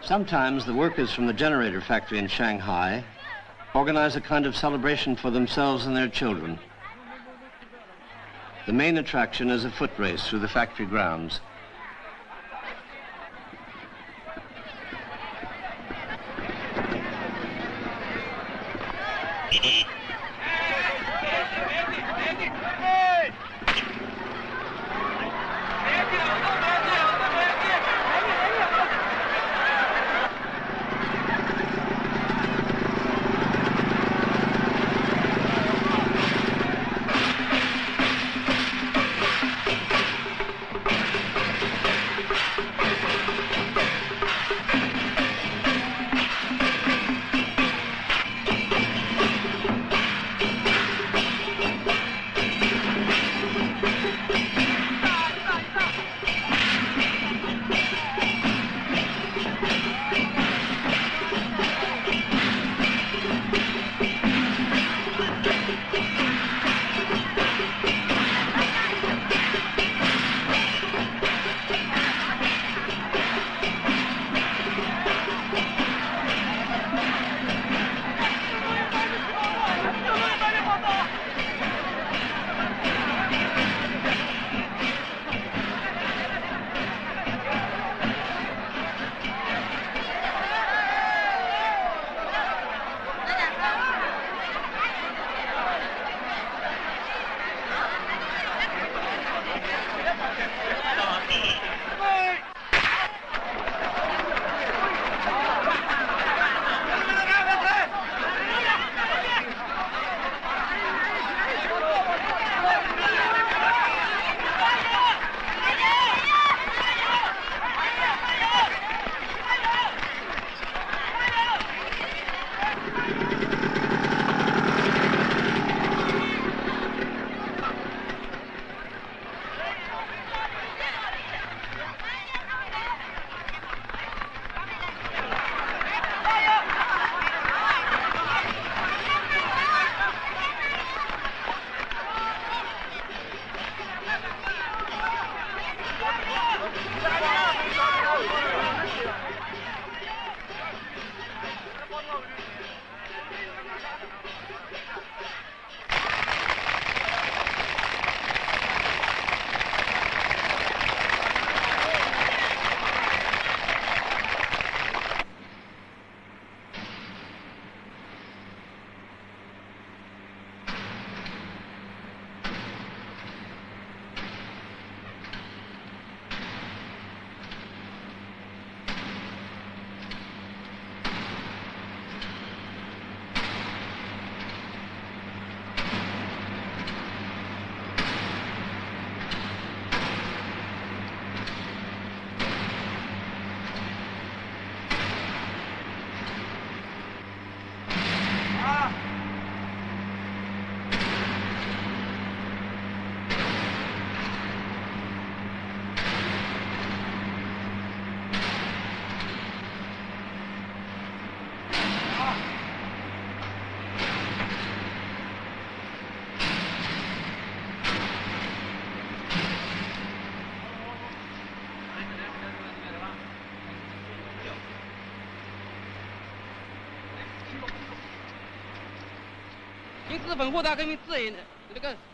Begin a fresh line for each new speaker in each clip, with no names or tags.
Sometimes the workers from the generator factory in Shanghai organize a kind of celebration for themselves and their children. The main attraction is a foot race through the factory grounds.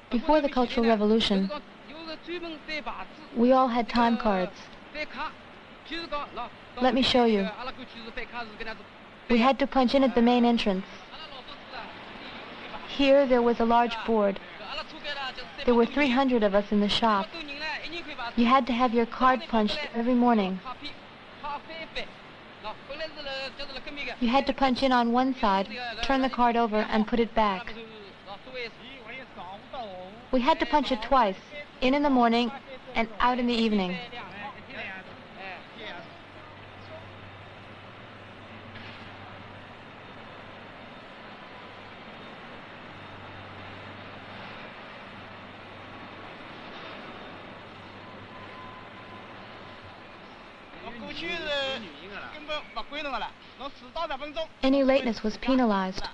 Before the Cultural Revolution, we all had time cards. Let me show you. We had to punch in at the main entrance. Here there was a large board. There were 300 of us in the shop. You had to have your card punched every morning. You had to punch in on one side, turn the card over, and put it back. We had to punch it twice, in the morning and out in the evening. Any lateness was penalized.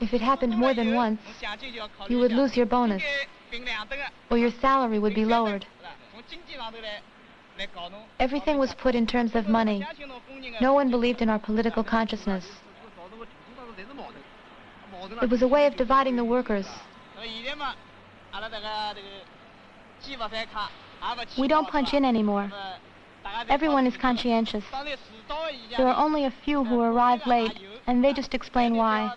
If it happened more than once, you would lose your bonus, or your salary would be lowered. Everything was put in terms of money. No one believed in our political consciousness. It was a way of dividing the workers. We don't punch in anymore. Everyone is conscientious. There are only a few who arrive late, and they just explain why.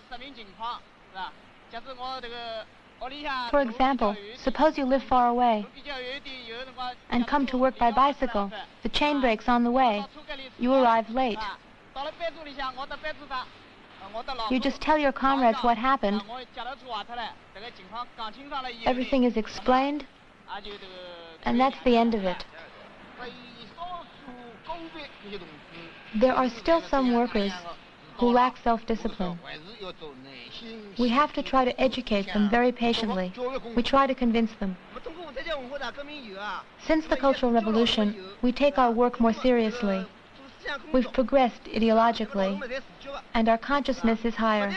For example, suppose you live far away and come to work by bicycle. The chain breaks on the way. You arrive late. You just tell your comrades what happened. Everything is explained, and that's the end of it. There are still some workers who lack self-discipline. We have to try to educate them very patiently. We try to convince them. Since the Cultural Revolution, we take our work more seriously. We've progressed ideologically, and our consciousness is higher.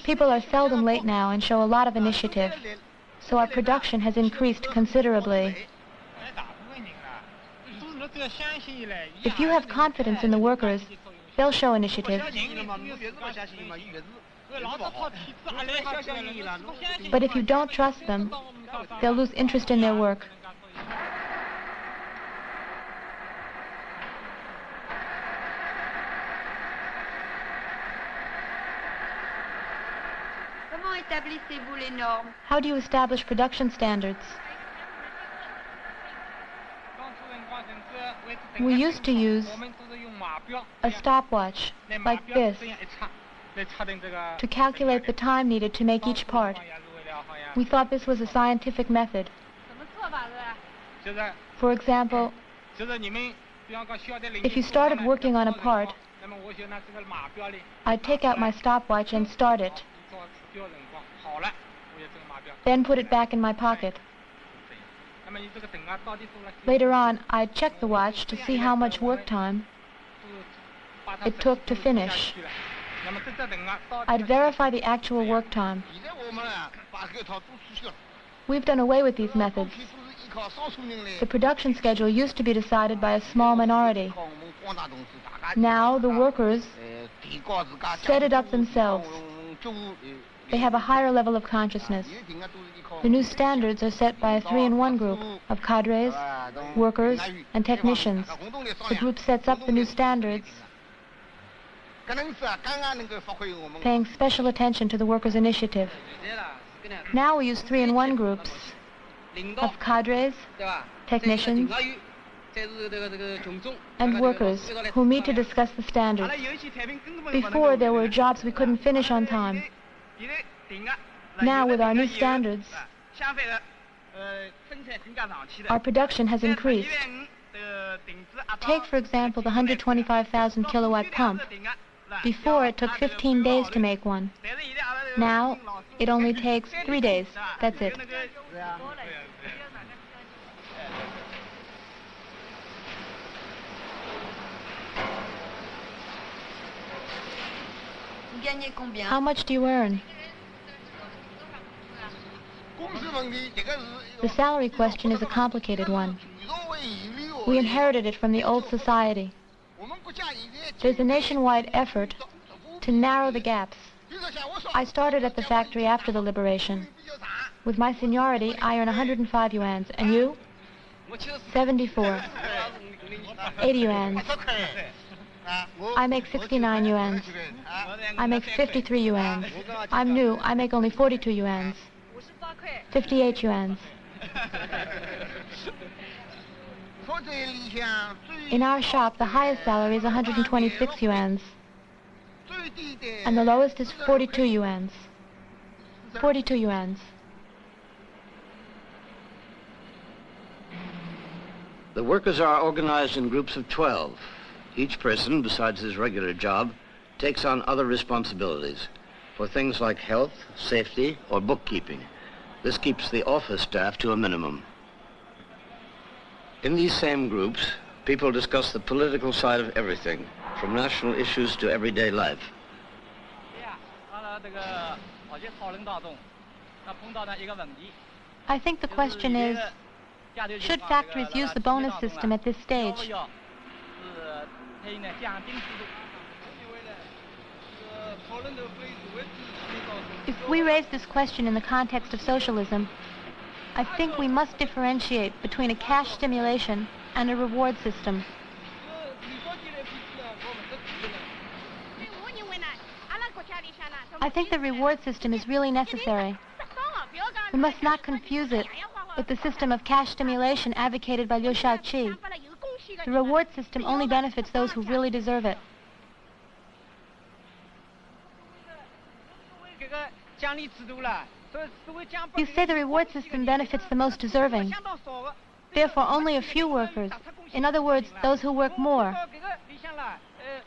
People are seldom late now and show a lot of initiative, so our production has increased considerably. If you have confidence in the workers, they'll show initiative. But if you don't trust them, they'll lose interest in their work. How do you establish production standards? We used to use a stopwatch like this to calculate the time needed to make each part. We thought this was a scientific method. For example, if you started working on a part, I'd take out my stopwatch and start it, then put it back in my pocket. Later on, I'd check the watch to see how much work time it took to finish. I'd verify the actual work time. We've done away with these methods. The production schedule used to be decided by a small minority. Now the workers set it up themselves. They have a higher level of consciousness. The new standards are set by a 3-in-1 group of cadres, workers, and technicians. The group sets up the new standards, paying special attention to the workers' initiative. Now we use 3-in-1 groups of cadres, technicians, and workers who meet to discuss the standards. Before, there were jobs we couldn't finish on time. Now, with our new standards, our production has increased. Take, for example, the 125,000 kilowatt pump. Before, it took 15 days to make one. Now, it only takes 3 days. That's it. How much do you earn? The salary question is a complicated one. We inherited it from the old society. There's a nationwide effort to narrow the gaps. I started at the factory after the liberation. With my seniority, I earn 105 yuans. And you? 74. 80 yuans. I make 69 yuans. I make 53 yuans. I'm new. I make only 42 yuans. 58 yuans. In our shop, the highest salary is 126 yuans. And the lowest is 42 yuans. 42 yuans.
The workers are organized in groups of 12. Each person, besides his regular job, takes on other responsibilities for things like health, safety, or bookkeeping. This keeps the office staff to a minimum. In these same groups, people discuss the political side of everything, from national issues to everyday life.
I think the question is, Should factories use the bonus system at this stage? If we raise this question in the context of socialism, I think we must differentiate between a cash stimulation and a reward system. I think the reward system is really necessary. We must not confuse it with the system of cash stimulation advocated by Liu Shaoqi. The reward system only benefits those who really deserve it. You say the reward system benefits the most deserving. Therefore, only a few workers, in other words, those who work more.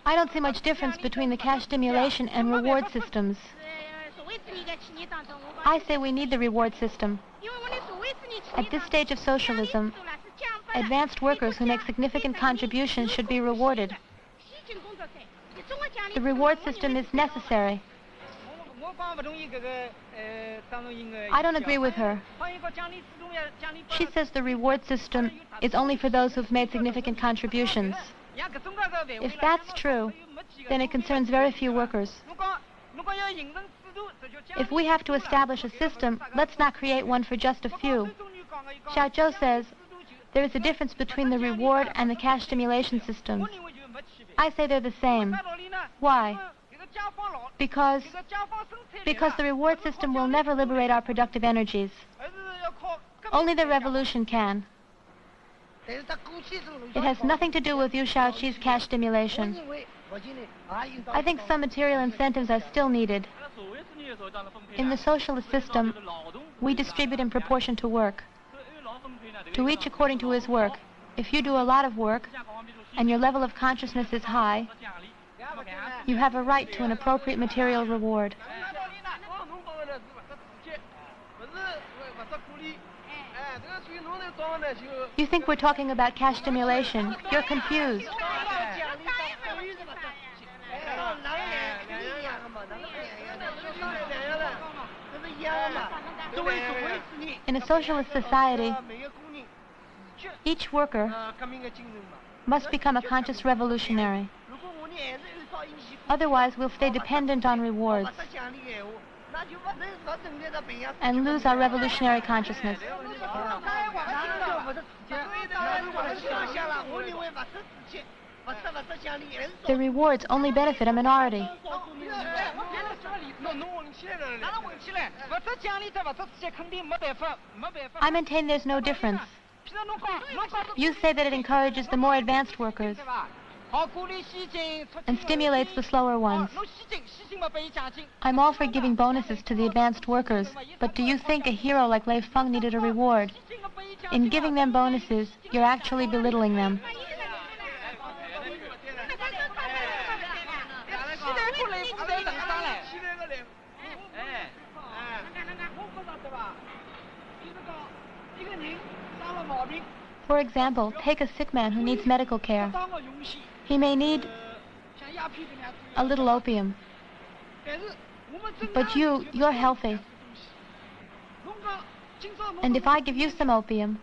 I don't see much difference between the cash stimulation and reward systems. I say we need the reward system. At this stage of socialism, advanced workers who make significant contributions should be rewarded. The reward system is necessary. I don't agree with her. She says the reward system is only for those who've made significant contributions. If that's true, then it concerns very few workers. If we have to establish a system, let's not create one for just a few. Xiaozhou says there is a difference between the reward and the cash stimulation systems. I say they're the same. Why? Because the reward system will never liberate our productive energies. Only the revolution can. It has nothing to do with Liu Shaoqi's cash stimulation. I think some material incentives are still needed. In the socialist system, we distribute in proportion to work. To each according to his work. If you do a lot of work, and your level of consciousness is high, you have a right to an appropriate material reward. You think we're talking about cash stimulation. You're confused. In a socialist society, each worker must become a conscious revolutionary. Otherwise, we'll stay dependent on rewards and lose our revolutionary consciousness. The rewards only benefit a minority. I maintain there's no difference. You say that it encourages the more advanced workers and stimulates the slower ones. I'm all for giving bonuses to the advanced workers, but do you think a hero like Lei Feng needed a reward? In giving them bonuses, you're actually belittling them. For example, take a sick man who needs medical care. He may need a little opium. But you're healthy. And if I give you some opium,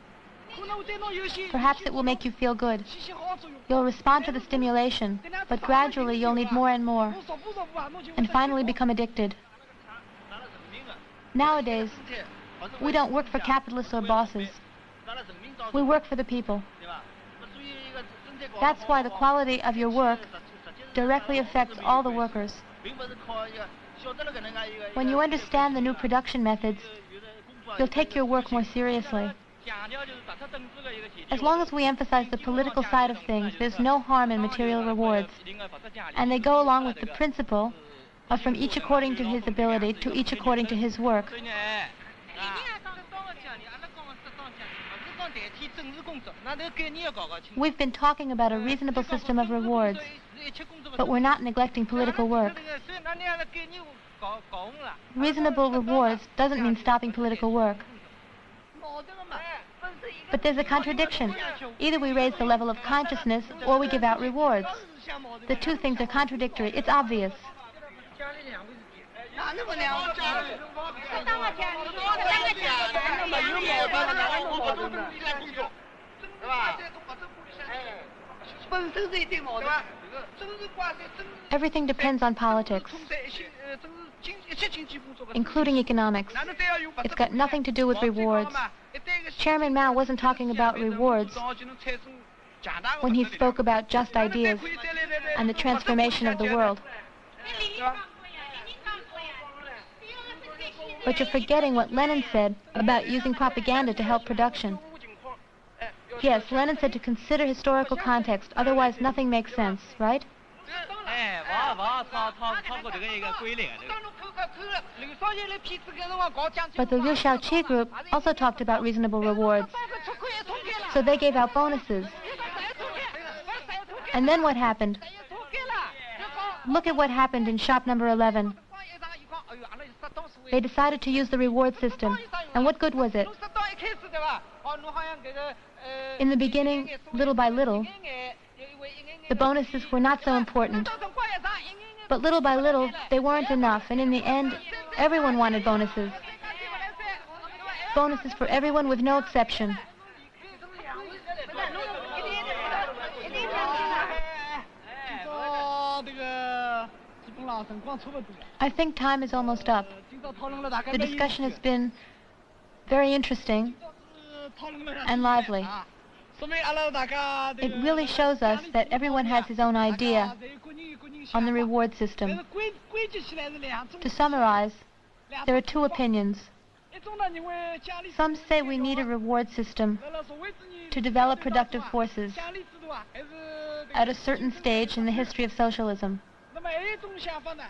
perhaps it will make you feel good. You'll respond to the stimulation, but gradually you'll need more and more, and finally become addicted. Nowadays, we don't work for capitalists or bosses. We work for the people. That's why the quality of your work directly affects all the workers. When you understand the new production methods, you'll take your work more seriously. As long as we emphasize the political side of things, there's no harm in material rewards. And they go along with the principle of from each according to his ability to each according to his work. We've been talking about a reasonable system of rewards, but we're not neglecting political work. Reasonable rewards doesn't mean stopping political work. But there's a contradiction. Either we raise the level of consciousness or we give out rewards. The two things are contradictory. It's obvious. Everything depends on politics, including economics. It's got nothing to do with rewards. Chairman Mao wasn't talking about rewards when he spoke about just ideas and the transformation of the world. But you're forgetting what Lenin said about using propaganda to help production. Yes, Lenin said to consider historical context, otherwise nothing makes sense, right? But the Liu Shaoqi group also talked about reasonable rewards. So they gave out bonuses. And then what happened? Look at what happened in shop number 11. They decided to use the reward system. And what good was it? In the beginning, little by little, the bonuses were not so important. But little by little, they weren't enough. And in the end, everyone wanted bonuses. Bonuses for everyone with no exception. I think time is almost up. The discussion has been very interesting and lively. It really shows us that everyone has his own idea on the reward system. To summarize, there are two opinions. Some say we need a reward system to develop productive forces at a certain stage in the history of socialism.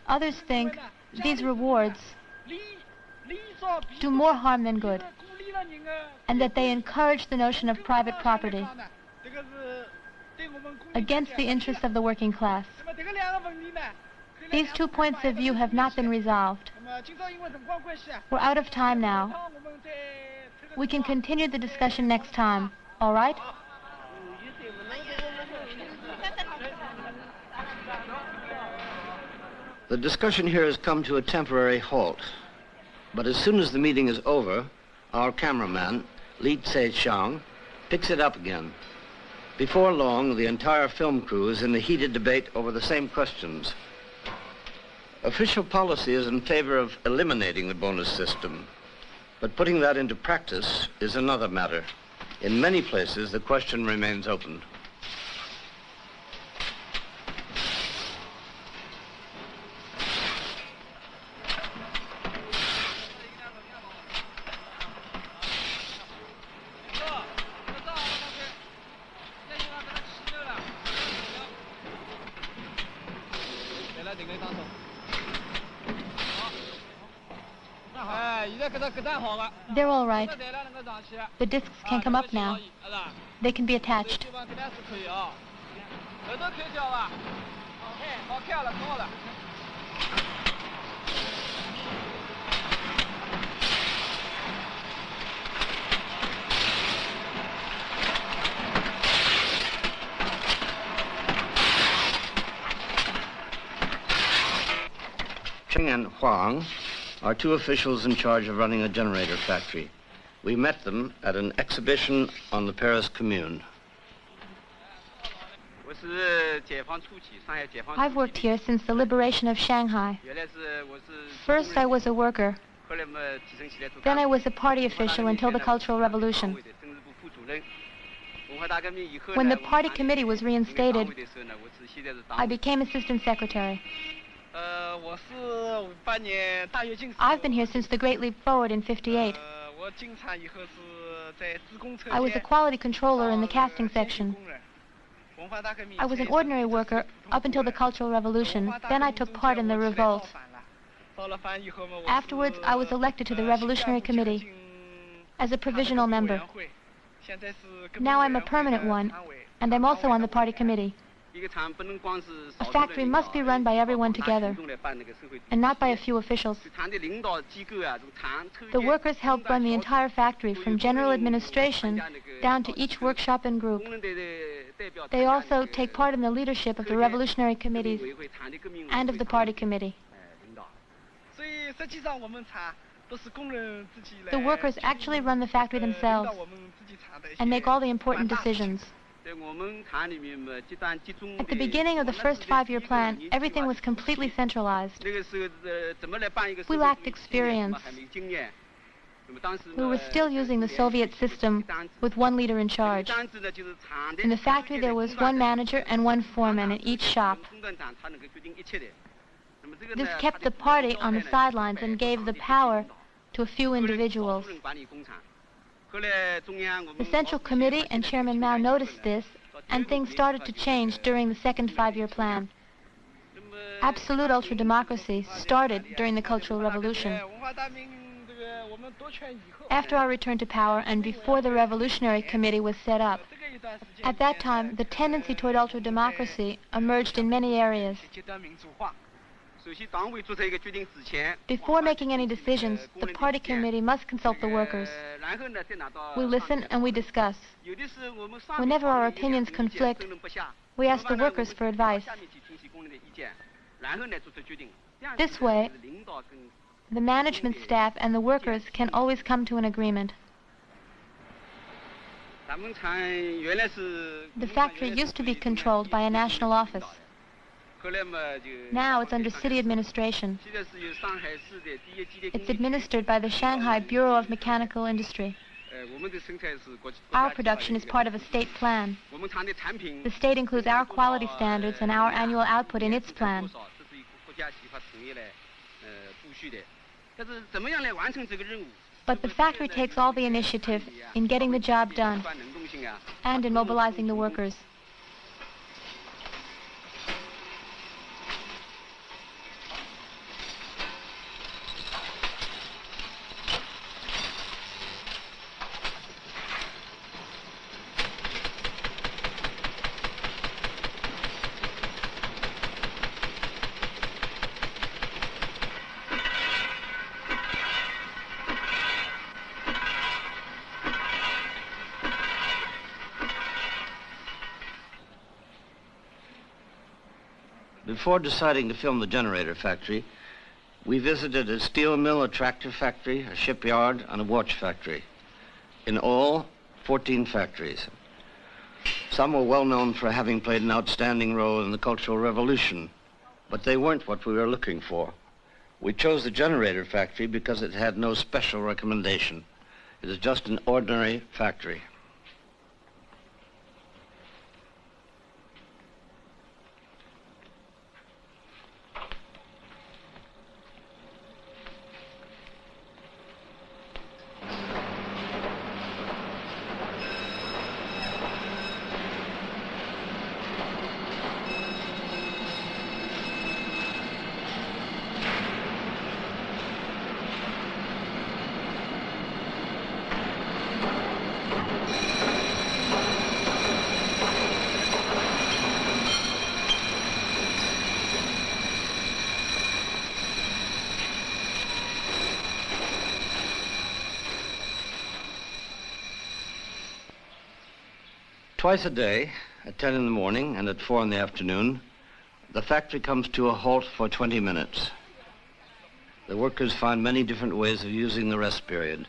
Others think these rewards do more harm than good, and that they encourage the notion of private property against the interests of the working class. These 2 points of view have not been resolved. We're out of time now. We can continue the discussion next time, all right?
The discussion here has come to a temporary halt. But as soon as the meeting is over, our cameraman, Li Tse-Chang, picks it up again. Before long, the entire film crew is in a heated debate over the same questions. Official policy is in favor of eliminating the bonus system, but putting that into practice is another matter. In many places, the question remains open.
They're all right. The discs can come up now. They can be attached.
Cheng and Huang are two officials in charge of running a generator factory. We met them at an exhibition on the Paris Commune.
I've worked here since the liberation of Shanghai. First, I was a worker. Then I was a party official until the Cultural Revolution. When the party committee was reinstated, I became assistant secretary. I've been here since the Great Leap Forward in '58. I was a quality controller in the casting section. I was an ordinary worker up until the Cultural Revolution. Then I took part in the revolt. Afterwards, I was elected to the Revolutionary Committee as a provisional member. Now I'm a permanent one, and I'm also on the party committee. A factory must be run by everyone together, and not by a few officials. The workers help run the entire factory, from general administration down to each workshop and group. They also take part in the leadership of the revolutionary committees and of the party committee. The workers actually run the factory themselves and make all the important decisions. At the beginning of the first 5-year plan, everything was completely centralized. We lacked experience. We were still using the Soviet system with one leader in charge. In the factory, there was one manager and one foreman in each shop. This kept the party on the sidelines and gave the power to a few individuals. The Central Committee and Chairman Mao noticed this, and things started to change during the second 5-year plan. Absolute ultra-democracy started during the Cultural Revolution. After our return to power and before the Revolutionary Committee was set up, at that time, the tendency toward ultra-democracy emerged in many areas. Before making any decisions, the party committee must consult the workers. We listen and we discuss. Whenever our opinions conflict, we ask the workers for advice. This way, the management staff and the workers can always come to an agreement. The factory used to be controlled by a national office. Now it's under city administration. It's administered by the Shanghai Bureau of Mechanical Industry. Our production is part of a state plan. The state includes our quality standards and our annual output in its plan. But the factory takes all the initiative in getting the job done and in mobilizing the workers.
Before deciding to film the generator factory, we visited a steel mill, a tractor factory, a shipyard, and a watch factory. In all, 14 factories. Some were well known for having played an outstanding role in the Cultural Revolution, but they weren't what we were looking for. We chose the generator factory because it had no special recommendation. It is just an ordinary factory. Twice a day, at 10 in the morning and at 4 in the afternoon, the factory comes to a halt for 20 minutes. The workers find many different ways of using the rest period.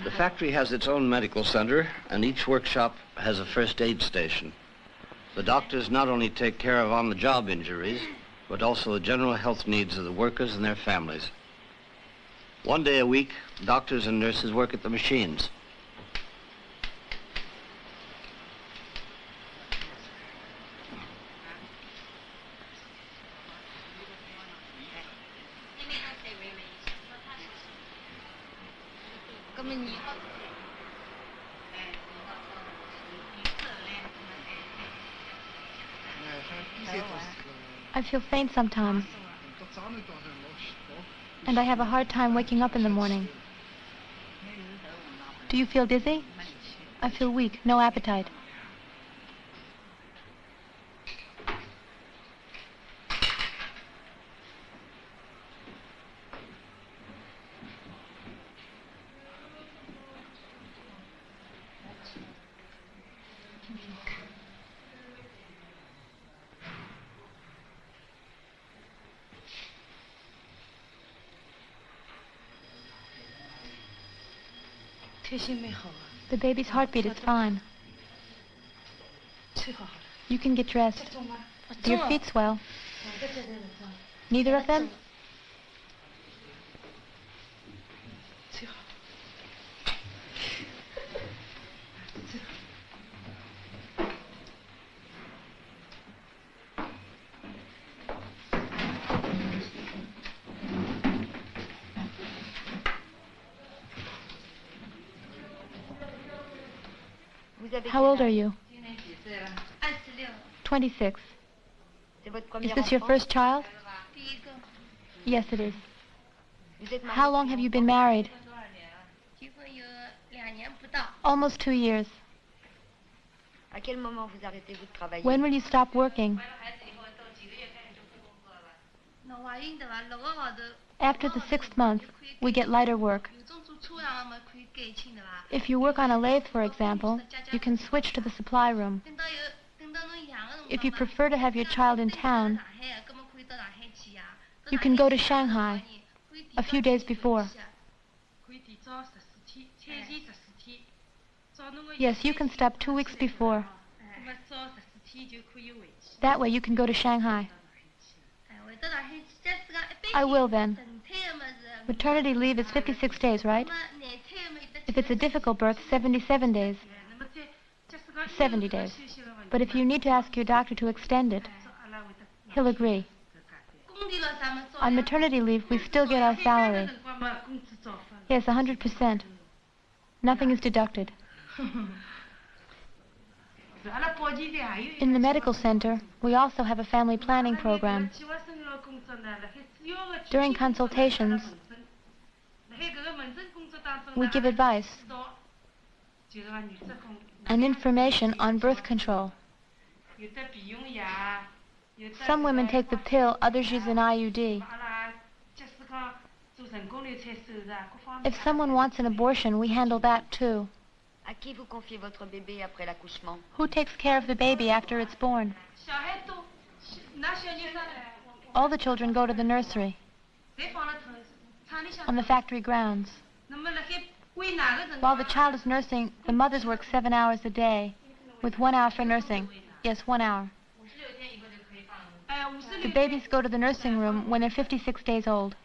The factory has its own medical center, and each workshop has a first aid station. The doctors not only take care of on-the-job injuries, but also the general health needs of the workers and their families. One day a week, doctors and nurses work at the machines.
I feel faint sometimes, and I have a hard time waking up in the morning. Do you feel dizzy? I feel weak, no appetite. The baby's heartbeat is fine. You can get dressed. Do your feet swell? Neither of them? How old are you? 26. Is this your first child? Yes, it is. How long have you been married? Almost 2 years. When will you stop working? After the 6th month, we get lighter work. If you work on a lathe, for example, you can switch to the supply room. If you prefer to have your child in town, you can go to Shanghai a few days before. Yes, you can stop 2 weeks before. That way you can go to Shanghai. I will then. Maternity leave is 56 days, right? If it's a difficult birth, 77 days. 70 days. But if you need to ask your doctor to extend it, he'll agree. On maternity leave, we still get our salary. Yes, 100%. Nothing is deducted. In the medical center, we also have a family planning program. During consultations, we give advice and information on birth control. Some women take the pill, others use an IUD. If someone wants an abortion, we handle that too. Who takes care of the baby after it's born? All the children go to the nursery on the factory grounds. While the child is nursing, the mothers work 7 hours a day, with 1 hour for nursing. Yes, 1 hour. The babies go to the nursing room when they're 56 days old.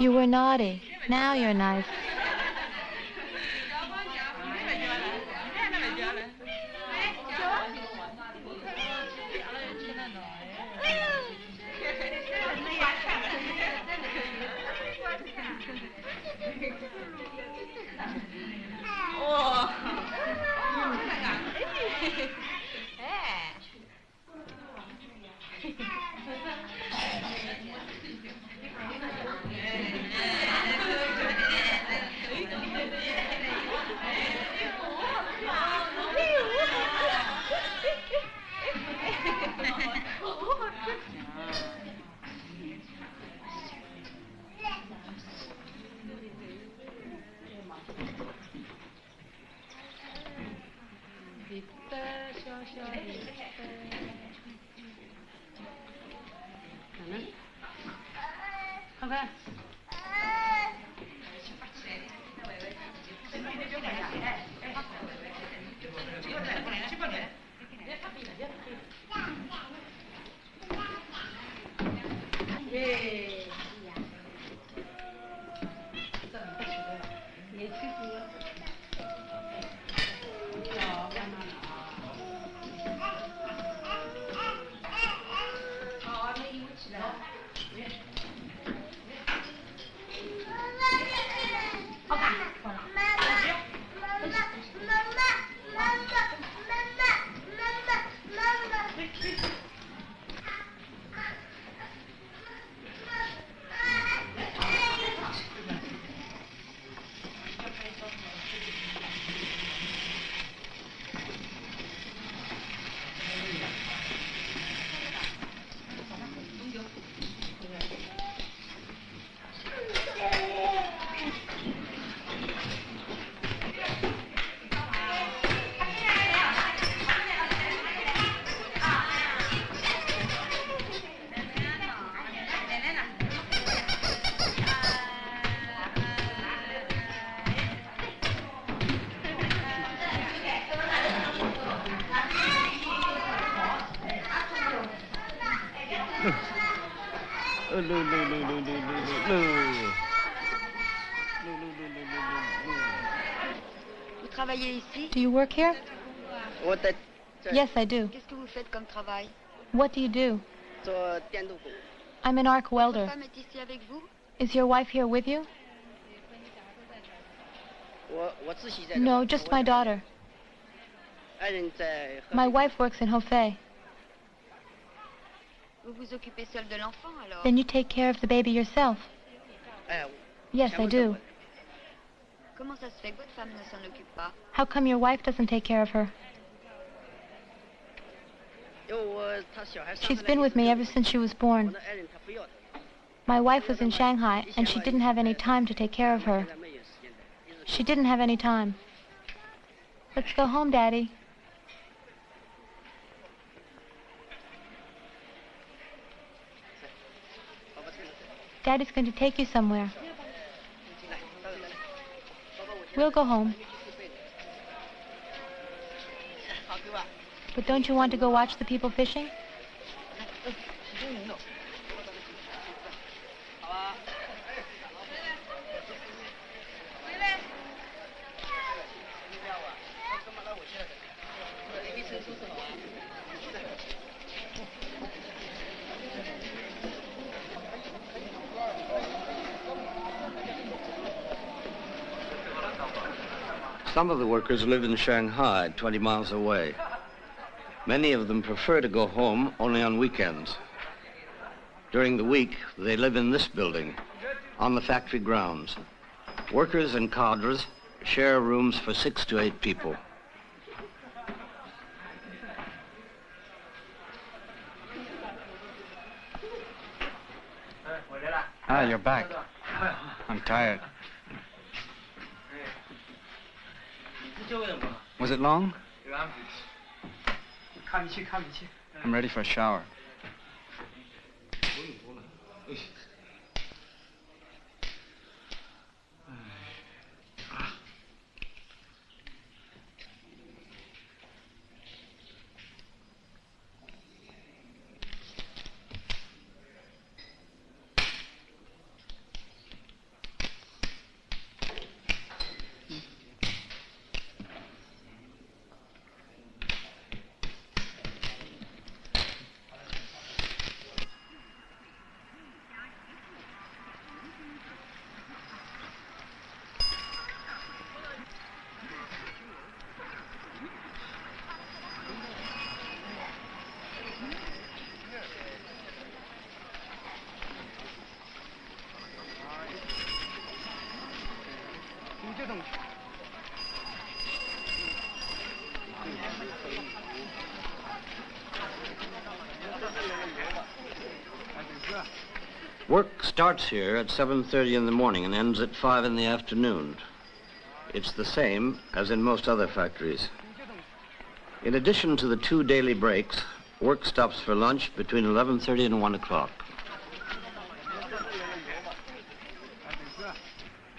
You were naughty. Now you're nice. Do you work here? Yes, I do. What do you do? I'm an arc welder. Is your wife here with you? No, just my daughter. My wife works in Hefei. Then you take care of the baby yourself? Yes, I do. How come your wife doesn't take care of her? She's been with me ever since she was born. My wife was in Shanghai, and she didn't have any time to take care of her. She didn't have any time. Let's go home, Daddy. Daddy's going to take you somewhere. We'll go home. But don't you want to go watch the people fishing?
Some of the workers live in Shanghai, 20 miles away. Many of them prefer to go home only on weekends. During the week, they live in this building, on the factory grounds. Workers and cadres share rooms for 6 to 8 people.
Ah, you're back. I'm tired. Was it long? I'm ready for a shower.
Work starts here at 7:30 in the morning and ends at 5 in the afternoon. It's the same as in most other factories. In addition to the 2 daily breaks, work stops for lunch between 11:30 and 1 o'clock.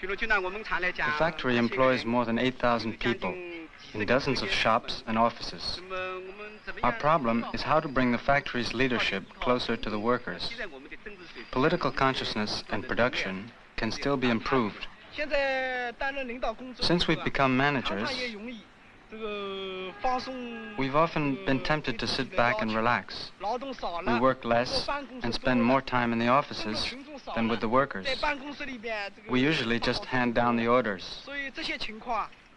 The factory employs more than 8,000 people in dozens of shops and offices. Our problem is how to bring the factory's leadership closer to the workers. Political consciousness and production can still be improved. Since we've become managers, we've often been tempted to sit back and relax. We work less and spend more time in the offices than with the workers. We usually just hand down the orders.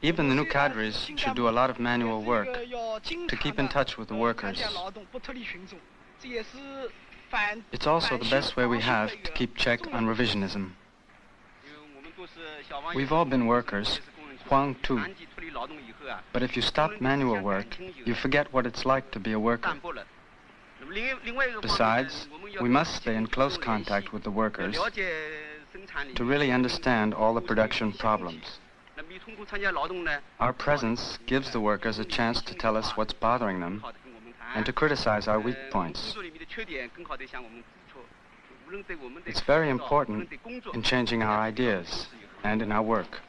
Even the new cadres should do a lot of manual work to keep in touch with the workers. It's also the best way we have to keep check on revisionism. We've all been workers, Huang too. But if you stop manual work, you forget what it's like to be a worker. Besides, we must stay in close contact with the workers to really understand all the production problems. Our presence gives the workers a chance to tell us what's bothering them and to criticize our weak points. It's very important in changing our ideas and in our work.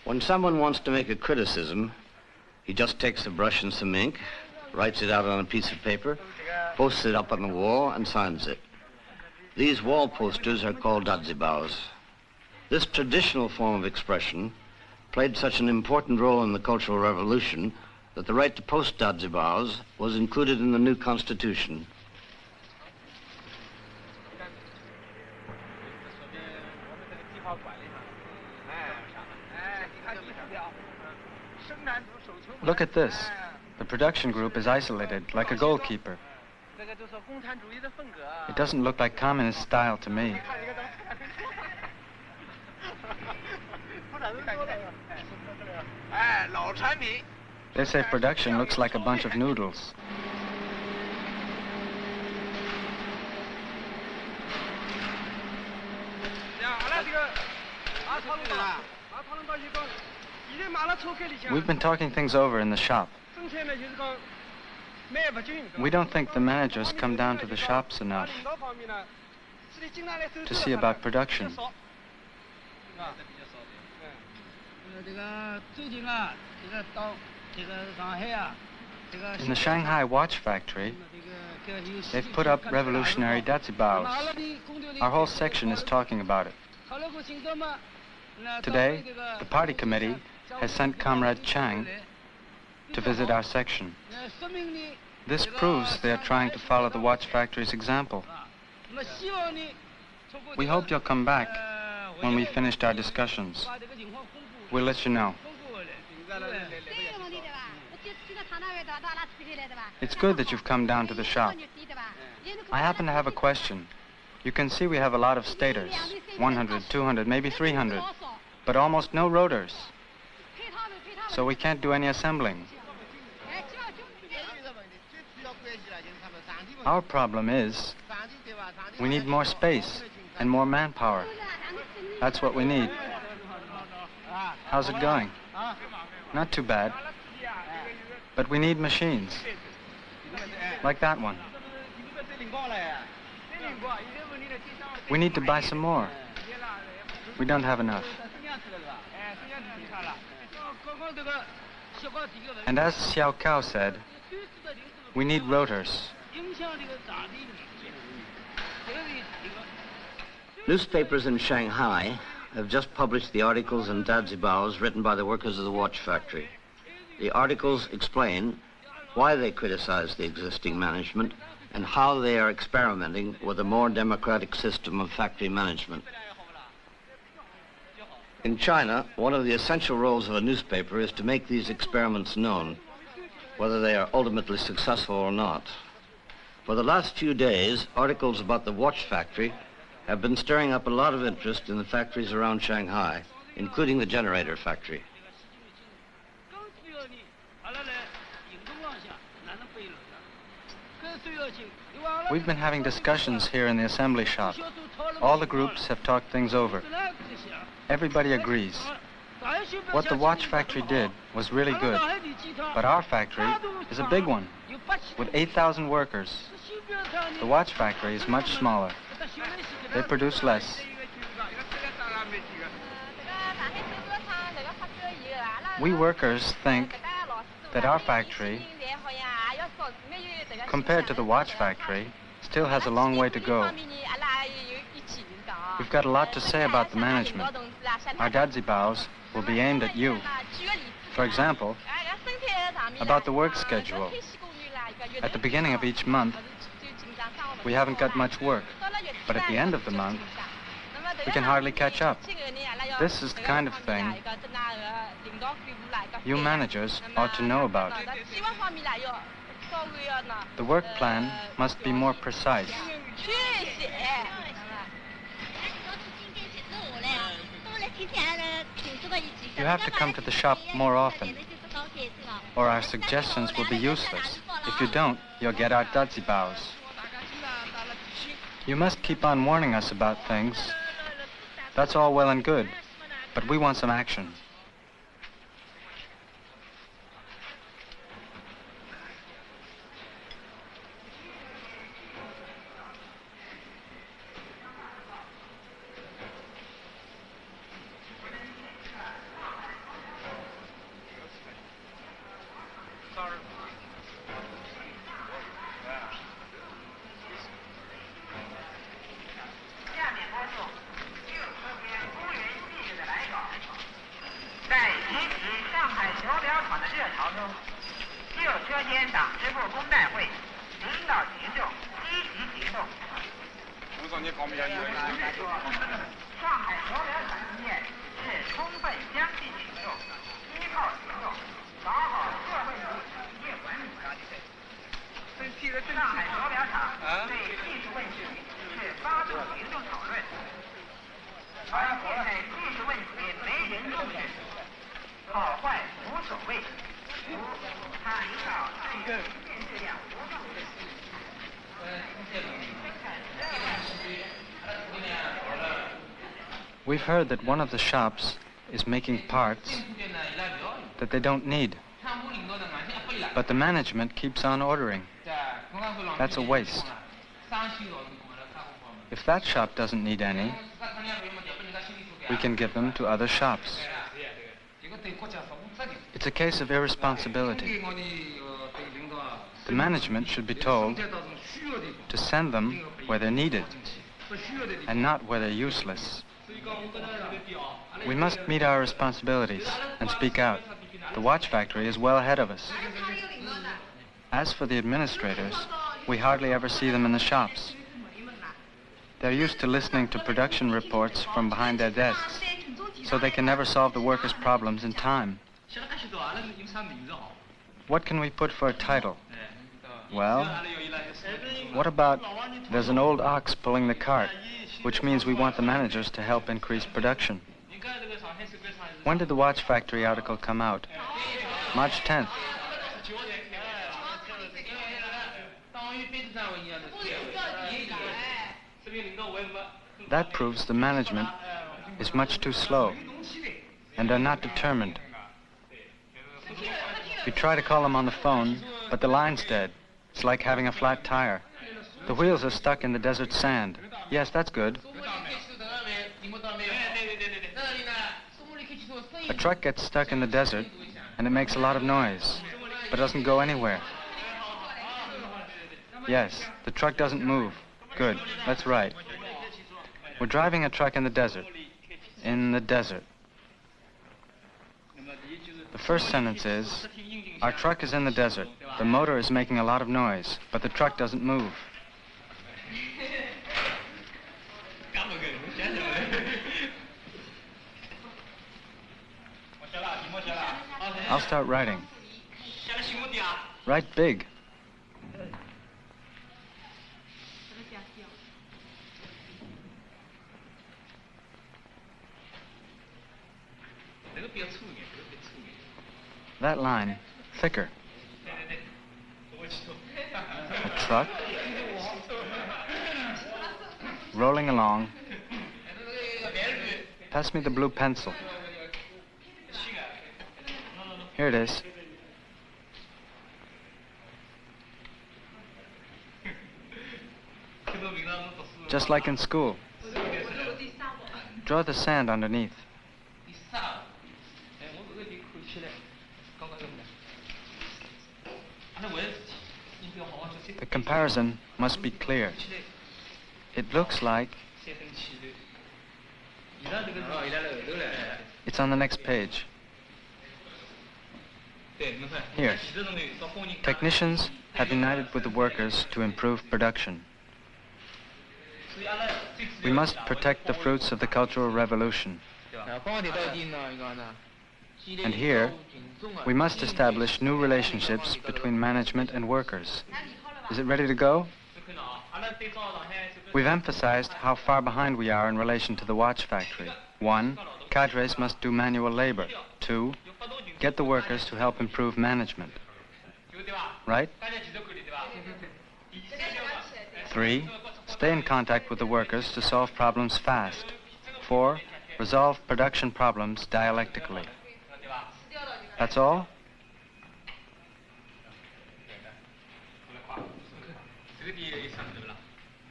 When someone wants to make a criticism, he just takes a brush and some ink, writes it out on a piece of paper, posts it up on the wall, and signs it. These wall posters are called dazibaos. This traditional form of expression played such an important role in the Cultural Revolution that the right to post dazibaos was included in the new constitution.
Look at this. The production group is isolated, like a goalkeeper. It doesn't look like communist style to me. They say production looks like a bunch of noodles. We've been talking things over in the shop. We don't think the managers come down to the shops enough to see about production. In the Shanghai watch factory, they've put up revolutionary dazibaos. Our whole section is talking about it. Today, the party committee has sent Comrade Chang to visit our section. This proves they are trying to follow the watch factory's example. We hope you'll come back when we've finished our discussions. We'll let you know. It's good that you've come down to the shop. I happen to have a question. You can see we have a lot of stators, 100, 200, maybe 300, but almost no rotors. So we can't do any assembling. Our problem is we need more space and more manpower. That's what we need. How's it going? Not too bad. But we need machines. Like that one. We need to buy some more. We don't have enough. And as Xiao Kao said, we need rotors.
Newspapers in Shanghai have just published the articles and dazibaos written by the workers of the watch factory. The articles explain why they criticize the existing management and how they are experimenting with a more democratic system of factory management. In China, one of the essential roles of a newspaper is to make these experiments known, whether they are ultimately successful or not. For the last few days, articles about the watch factory have been stirring up a lot of interest in the factories around Shanghai, including the generator factory.
We've been having discussions here in the assembly shop. All the groups have talked things over. Everybody agrees. What the watch factory did was really good, but our factory is a big one, with 8,000 workers. The watch factory is much smaller. They produce less. We workers think that our factory, compared to the watch factory, still has a long way to go. We've got a lot to say about the management. Our dazibaos will be aimed at you. For example, about the work schedule. At the beginning of each month, we haven't got much work, but at the end of the month, we can hardly catch up. This is the kind of thing you managers ought to know about. The work plan must be more precise. You have to come to the shop more often, or our suggestions will be useless. If you don't, you'll get our dazibaos. You must keep on warning us about things. That's all well and good, but we want some action. We've heard that one of the shops is making parts that they don't need, but the management keeps on ordering. That's a waste. If that shop doesn't need any, we can give them to other shops. It's a case of irresponsibility. The management should be told to send them where they're needed and not where they're useless. We must meet our responsibilities and speak out. The watch factory is well ahead of us. As for the administrators, we hardly ever see them in the shops. They're used to listening to production reports from behind their desks, so they can never solve the workers' problems in time. What can we put for a title? Well, what about "There's an old ox pulling the cart," which means we want the managers to help increase production. When did the watch factory article come out? March 10th. That proves the management is much too slow and are not determined. You try to call them on the phone, but the line's dead. It's like having a flat tire. The wheels are stuck in the desert sand. Yes, that's good. A truck gets stuck in the desert, and it makes a lot of noise, but doesn't go anywhere. Yes, the truck doesn't move. Good, let's write. We're driving a truck in the desert. In the desert. The first sentence is, our truck is in the desert. The motor is making a lot of noise, but the truck doesn't move. I'll start writing. Write big. That line, thicker. A truck rolling along. Pass me the blue pencil. Here it is. Just like in school. Draw the sand underneath. The comparison must be clear. It looks like... It's on the next page. Here. Technicians have united with the workers to improve production. We must protect the fruits of the Cultural Revolution. And here, we must establish new relationships between management and workers. Is it ready to go? We've emphasized how far behind we are in relation to the watch factory. 1, cadres must do manual labor. 2, get the workers to help improve management. Right? 3, stay in contact with the workers to solve problems fast. 4, resolve production problems dialectically. That's all?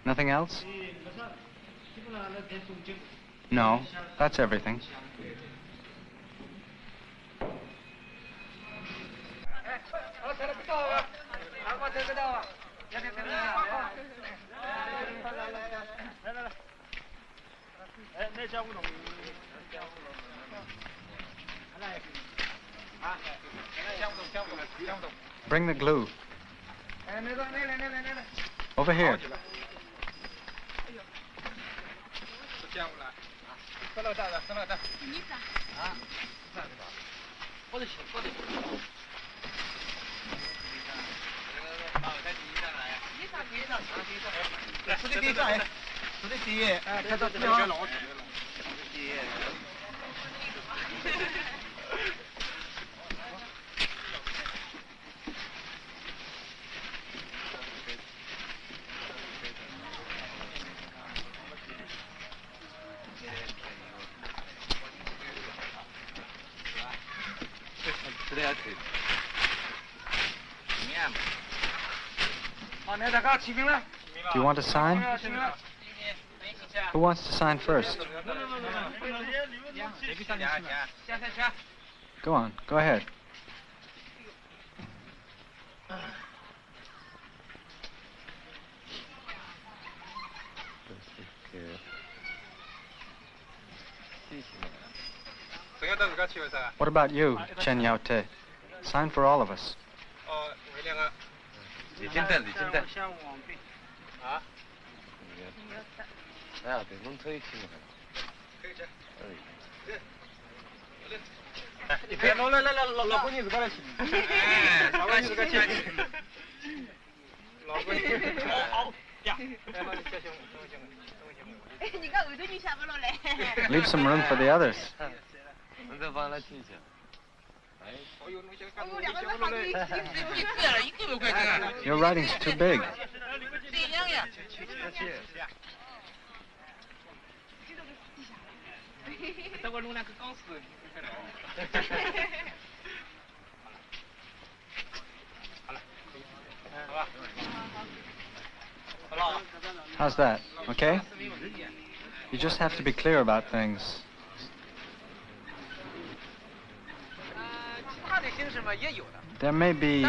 Nothing else? No, that's everything. Bring the glue. Over here. Do you want to sign? Who wants to sign first? Go on, go ahead. What about you, Chen Yaote? Sign for all of us. Leave some room for the others. Your writing's too big. How's that? Okay? You just have to be clear about things. There may be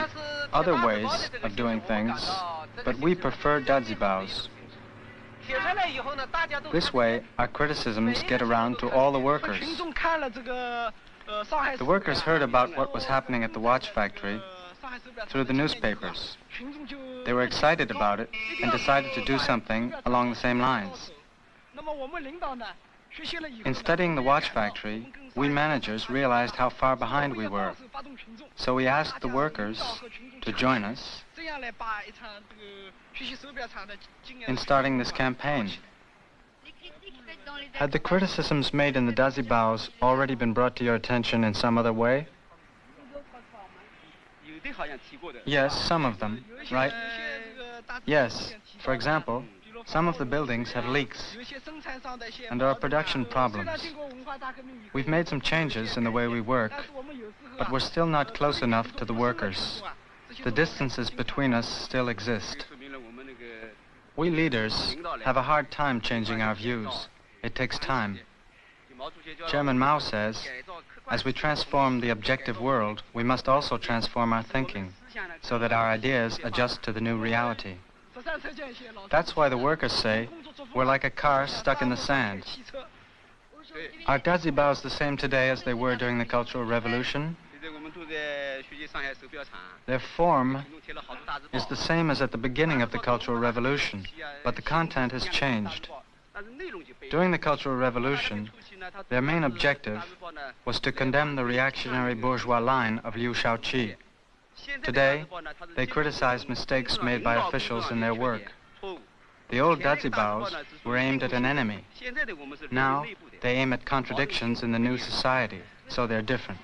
other ways of doing things, but we prefer dajibaos. This way, our criticisms get around to all the workers. The workers heard about what was happening at the watch factory through the newspapers. They were excited about it and decided to do something along the same lines. In studying the watch factory, we managers realized how far behind we were. So we asked the workers to join us in starting this campaign. Had the criticisms made in the dajibaos already been brought to your attention in some other way? Yes, some of them, right? Yes, for example, some of the buildings have leaks, and there are production problems. We've made some changes in the way we work, but we're still not close enough to the workers. The distances between us still exist. We leaders have a hard time changing our views. It takes time. Chairman Mao says, as we transform the objective world, we must also transform our thinking, so that our ideas adjust to the new reality. That's why the workers say, we're like a car stuck in the sand. Are dajibaos the same today as they were during the Cultural Revolution? Their form is the same as at the beginning of the Cultural Revolution, but the content has changed. During the Cultural Revolution, their main objective was to condemn the reactionary bourgeois line of Liu Shaoqi. Today, they criticize mistakes made by officials in their work. The old dajibaos were aimed at an enemy. Now, they aim at contradictions in the new society, so they're different.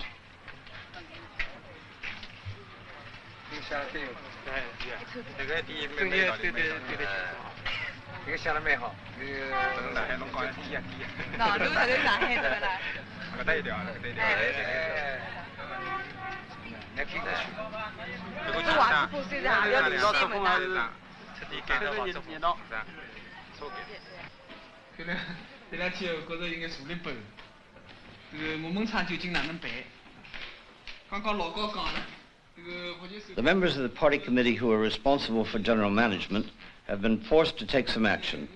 The members of the party committee who are responsible for general management have been forced to take some action.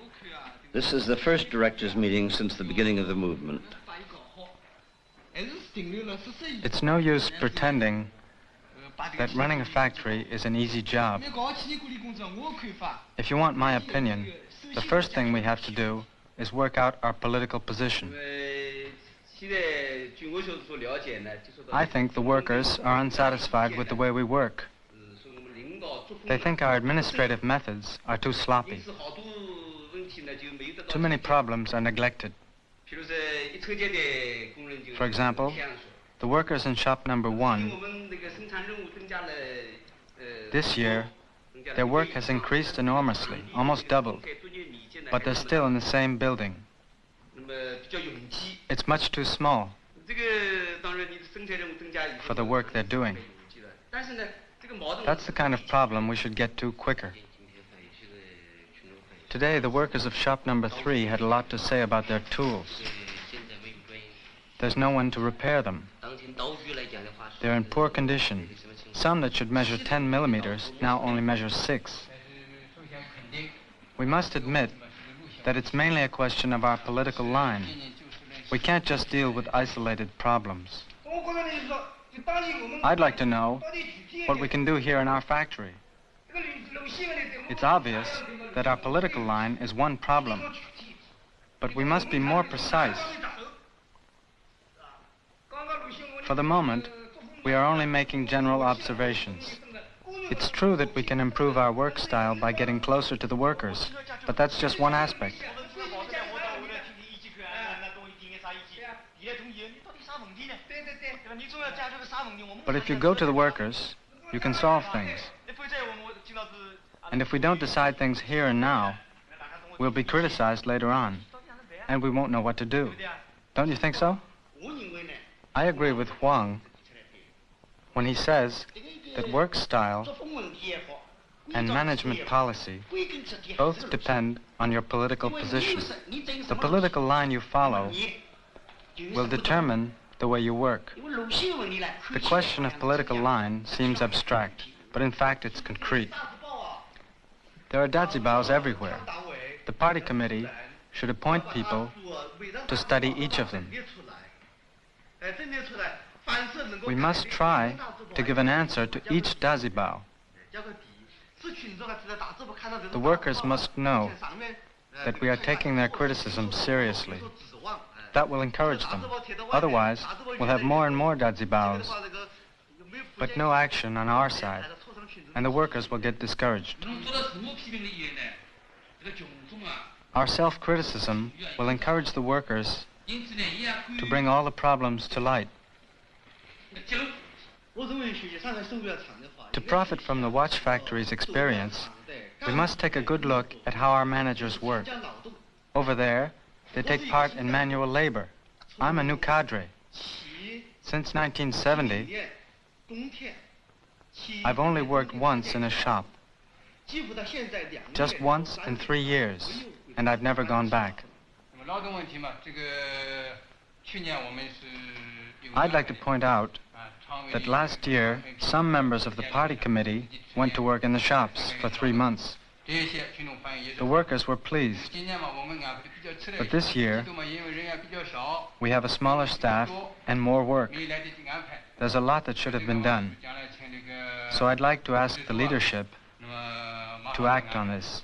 This is the first directors' meeting since the beginning of the movement.
It's no use pretending that running a factory is an easy job. If you want my opinion, the first thing we have to do is work out our political position. I think the workers are unsatisfied with the way we work. They think our administrative methods are too sloppy. Too many problems are neglected. For example, the workers in shop number 1, this year, their work has increased enormously, almost doubled, but they're still in the same building. It's much too small for the work they're doing. That's the kind of problem we should get to quicker. Today, the workers of shop number 3 had a lot to say about their tools. There's no one to repair them. They're in poor condition. Some that should measure 10 millimeters now only measure 6. We must admit that it's mainly a question of our political line. We can't just deal with isolated problems. I'd like to know what we can do here in our factory. It's obvious that our political line is one problem, but we must be more precise. For the moment, we are only making general observations. It's true that we can improve our work style by getting closer to the workers, but that's just one aspect. But if you go to the workers, you can solve things. And if we don't decide things here and now, we'll be criticized later on, and we won't know what to do. Don't you think so? I agree with Huang when he says that work style and management policy both depend on your political position. The political line you follow will determine the way you work. The question of political line seems abstract, but in fact it's concrete. There are dazibaos everywhere. The party committee should appoint people to study each of them. We must try to give an answer to each dazibao. The workers must know that we are taking their criticism seriously. That will encourage them. Otherwise, we'll have more and more dazibaos, but no action on our side, and the workers will get discouraged. Our self-criticism will encourage the workers to bring all the problems to light. To profit from the watch factory's experience, we must take a good look at how our managers work. Over there, they take part in manual labor. I'm a new cadre. Since 1970, I've only worked once in a shop. Just once in 3 years, and I've never gone back. I'd like to point out that last year, some members of the party committee went to work in the shops for 3 months. The workers were pleased. But this year, we have a smaller staff and more work. There's a lot that should have been done. So I'd like to ask the leadership to act on this.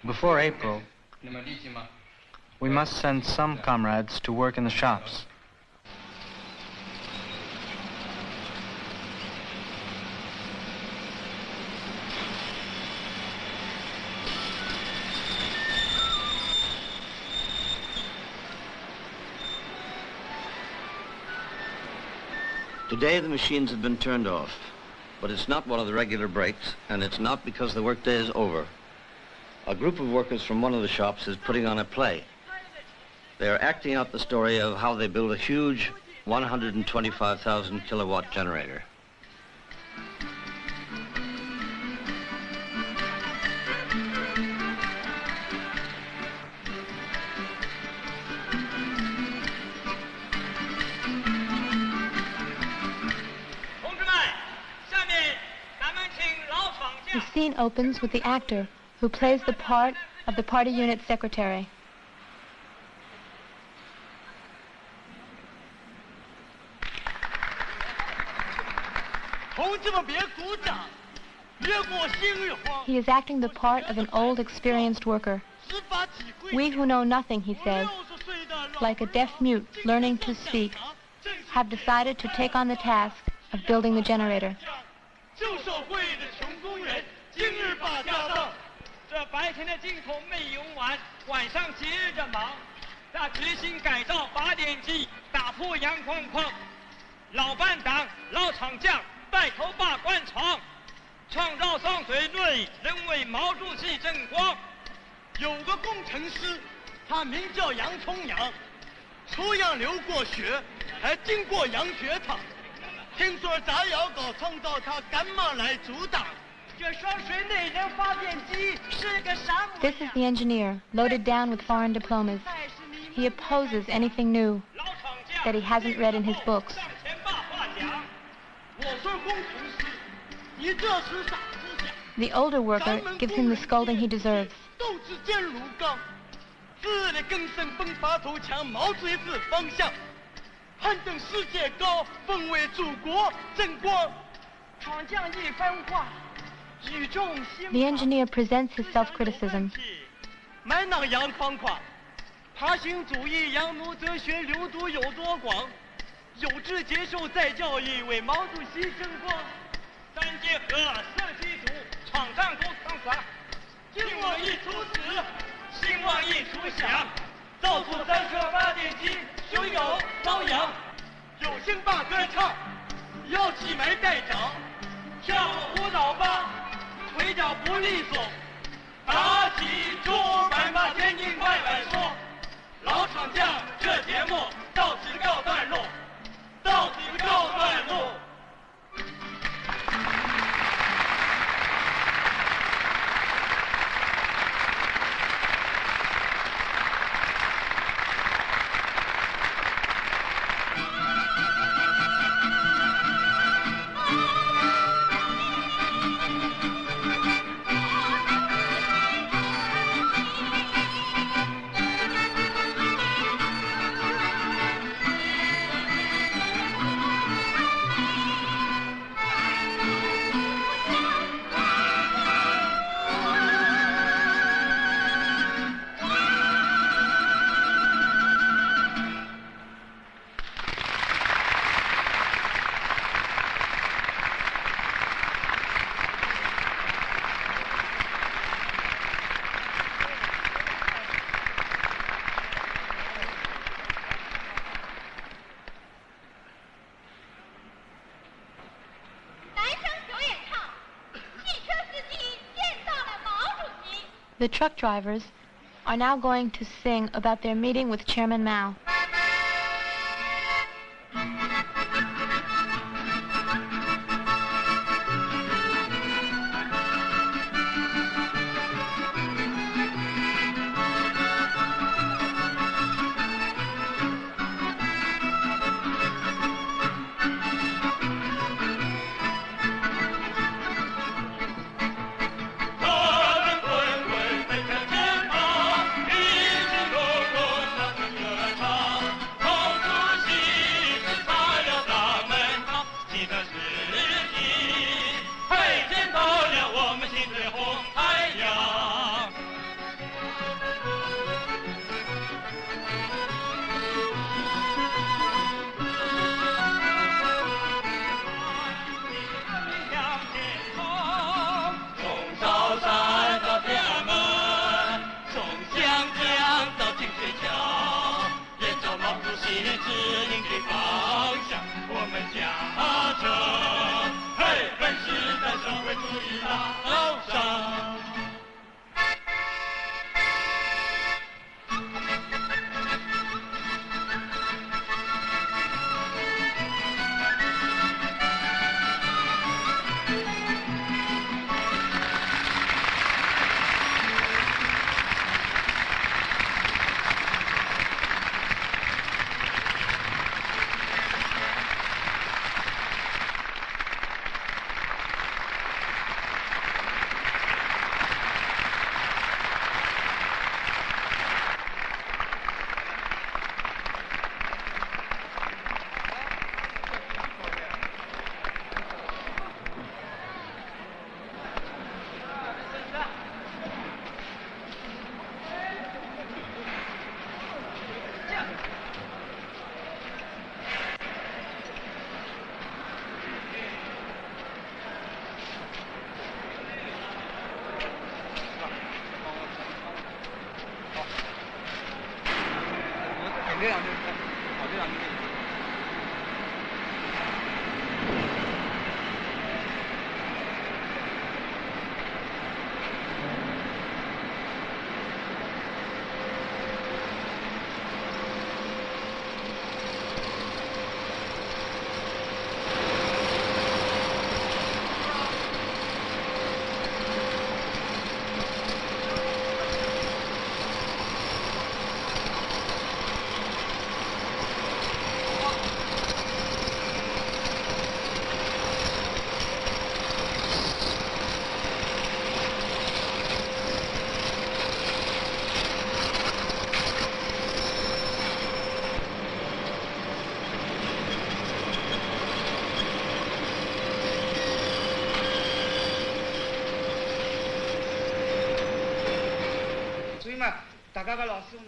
Before April, we must send some comrades to work in the shops.
Today the machines have been turned off, but it's not one of the regular breaks, and it's not because the workday is over. A group of workers from one of the shops is putting on a play. They are acting out the story of how they build a huge 125,000 kilowatt generator.
The scene opens with the actor who plays the part of the party unit secretary. He is acting the part of an old, experienced worker. We who know nothing, he says, like a deaf mute learning to speak, have decided to take on the task of building the generator.
旧社会的穷工人今日把家当，这白天的劲头没用完，晚上接着忙。他决心改造发电机，打破洋框框。老班党、老厂匠带头把关厂，创造上水内人为毛主席争光。有个工程师，他名叫杨重阳，出洋流过血，还经过洋学堂。 听说炸药搞创造，他赶忙来阻挡。这双水内人发电机是个沙漠。
This is the engineer, loaded down with foreign diplomas. He opposes anything new that he hasn't read in his books.
我说工程师，你这是啥思想？
The older worker gives him the scolding he deserves.
斗志坚如钢，自力更生，奋发图强，毛主席方向。 攀登世界高，奉为祖国争光。闯将一番话，语重心长。
The engineer presents his self-criticism.
满脑洋框框，爬行主义、洋奴哲学流毒有多广？有志接受再教育，为毛主席争光。三结合，设计组，闯上头长耍。今我一出死，兴旺一出响。 造出3颗发电机，胸有朝阳，有心把歌唱，要起埋带长，跳舞蹈吧，腿脚不利索，打起竹板把天津快板说，老厂匠这节目到此告段落，到此告段落。
Thank you.
The truck drivers are now going to sing about their meeting with Chairman Mao.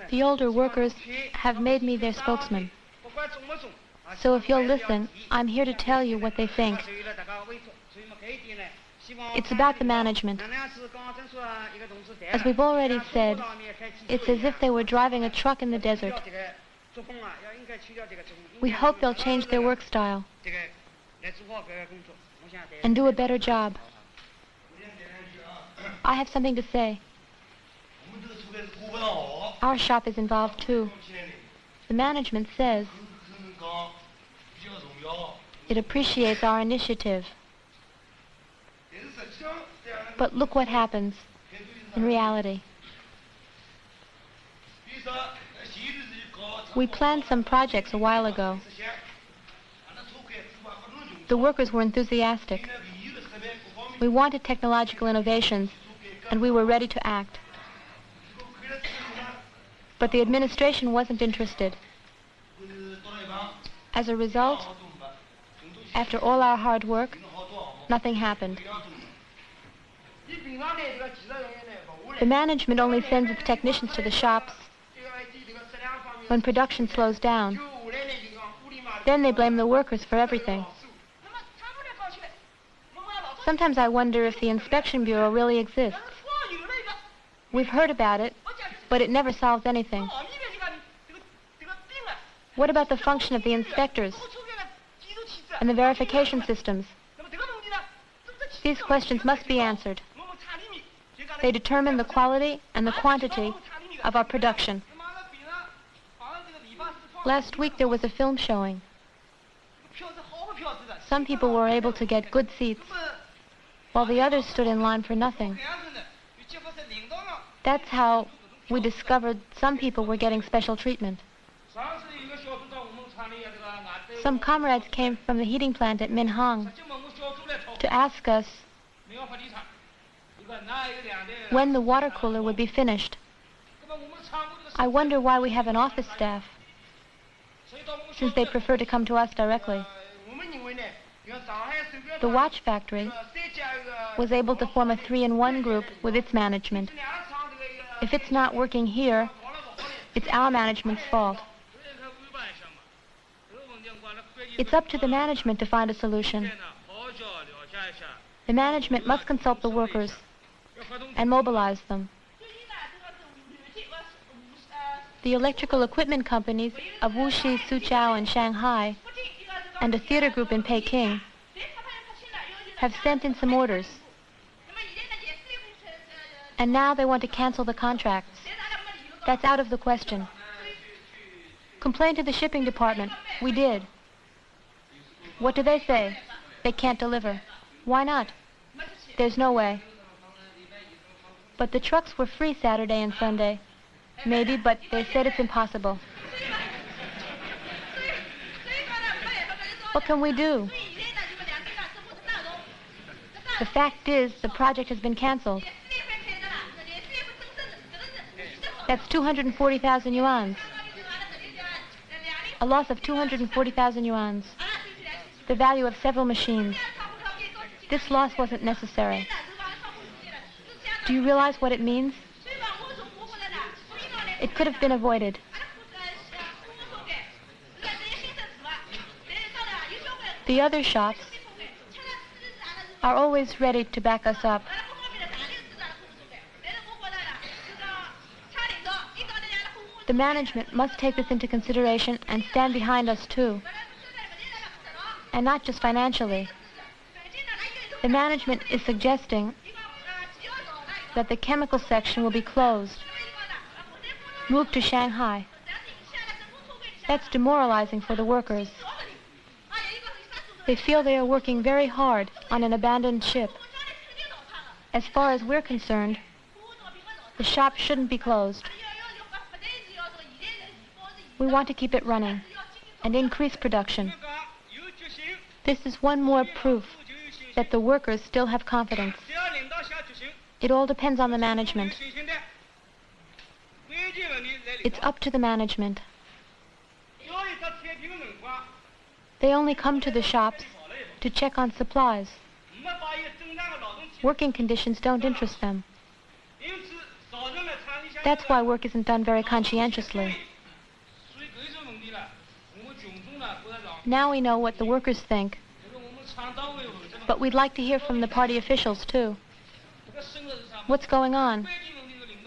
The older workers have made me their spokesman. So if you'll listen, I'm here to tell you what they think. It's about the management. As we've already said, it's as if they were driving a truck in the desert. We hope they'll change their work style and do a better job. I have something to say. Our shop is involved too. The management says it appreciates our initiative. But look what happens in reality. We planned some projects a while ago. The workers were enthusiastic. We wanted technological innovations, and we were ready to act. But the administration wasn't interested. As a result, after all our hard work, nothing happened. The management only sends its technicians to the shops when production slows down. Then they blame the workers for everything. Sometimes I wonder if the Inspection Bureau really exists. We've heard about it, but it never solves anything. What about the function of the inspectors and the verification systems? These questions must be answered. They determine the quality and the quantity of our production. Last week there was a film showing. Some people were able to get good seats, while the others stood in line for nothing. That's how we discovered some people were getting special treatment. Some comrades came from the heating plant at Minhang to ask us when the water cooler would be finished. I wonder why we have an office staff, since they prefer to come to us directly. The watch factory was able to form a 3-in-1 group with its management. If it's not working here, it's our management's fault. It's up to the management to find a solution. The management must consult the workers and mobilize them. The electrical equipment companies of Wuxi, Suzhou, and Shanghai, and a theater group in Peking, have sent in some orders. And now they want to cancel the contracts. That's out of the question. Complain to the shipping department. We did. What do they say? They can't deliver. Why not? There's no way. But the trucks were free Saturday and Sunday. Maybe, but they said it's impossible. What can we do? The fact is, the project has been canceled. That's 240,000 yuan. A loss of 240,000 yuan. The value of several machines. This loss wasn't necessary. Do you realize what it means? It could have been avoided. The other shops are always ready to back us up. The management must take this into consideration and stand behind us too. And not just financially. The management is suggesting that the chemical section will be closed, moved to Shanghai. That's demoralizing for the workers. They feel they are working very hard on an abandoned ship. As far as we're concerned, the shop shouldn't be closed. We want to keep it running and increase production. This is one more proof that the workers still have confidence. It all depends on the management. It's up to the management. They only come to the shops to check on supplies. Working conditions don't interest them. That's why work isn't done very conscientiously. Now we know what the workers think, but we'd like to hear from the party officials too. What's going on?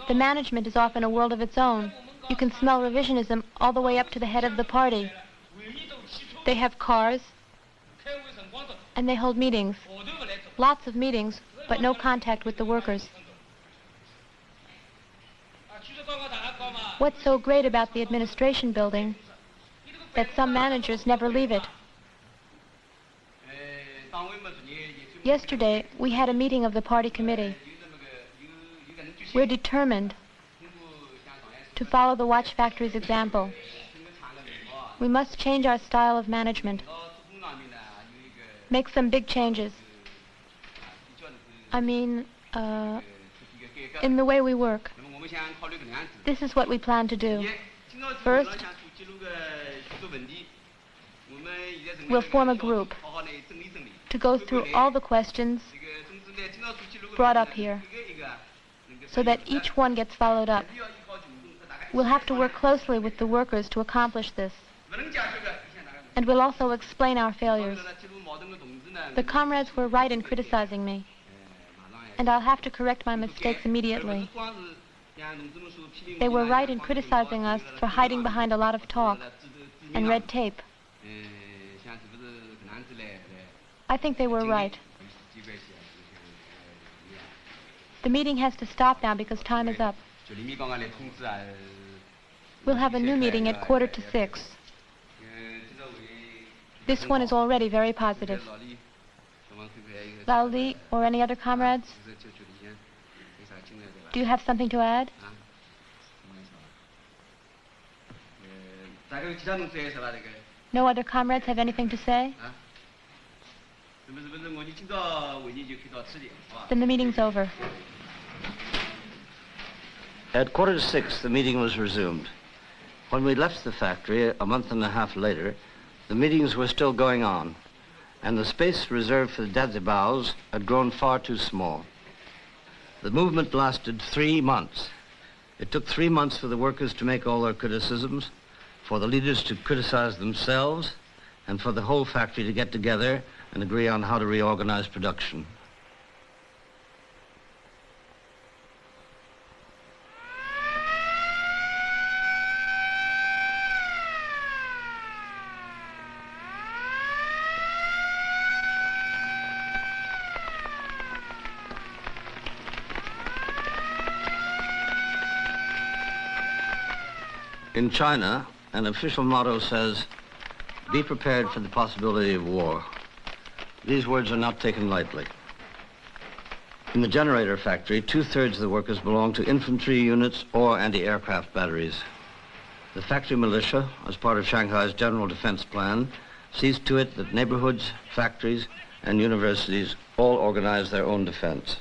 The management is off in a world of its own. You can smell revisionism all the way up to the head of the party. They have cars, and they hold meetings. Lots of meetings, but no contact with the workers. What's so great about the administration building that some managers never leave it? Yesterday, we had a meeting of the party committee. We're determined to follow the watch factory's example. We must change our style of management, make some big changes. I mean, in the way we work. This is what we plan to do. First, we'll form a group to go through all the questions brought up here, so that each one gets followed up. We'll have to work closely with the workers to accomplish this. And we'll also explain our failures. The comrades were right in criticizing me, and I'll have to correct my mistakes immediately. They were right in criticizing us for hiding behind a lot of talk and red tape. I think they were right. The meeting has to stop now because time is up. We'll have a new meeting at 5:45. This one is already very positive. Lao Li or any other comrades? Do you have something to add? No other comrades have anything to say? Then the meeting's over.
At 5:45, the meeting was resumed. When we left the factory a month and a half later, the meetings were still going on, and the space reserved for the dazibao had grown far too small. The movement lasted 3 months. It took 3 months for the workers to make all their criticisms, for the leaders to criticize themselves, and for the whole factory to get together and agree on how to reorganize production. In China, an official motto says, "Be prepared for the possibility of war." These words are not taken lightly. In the generator factory, 2/3 of the workers belong to infantry units or anti-aircraft batteries. The factory militia, as part of Shanghai's general defense plan, sees to it that neighborhoods, factories, and universities all organize their own defense.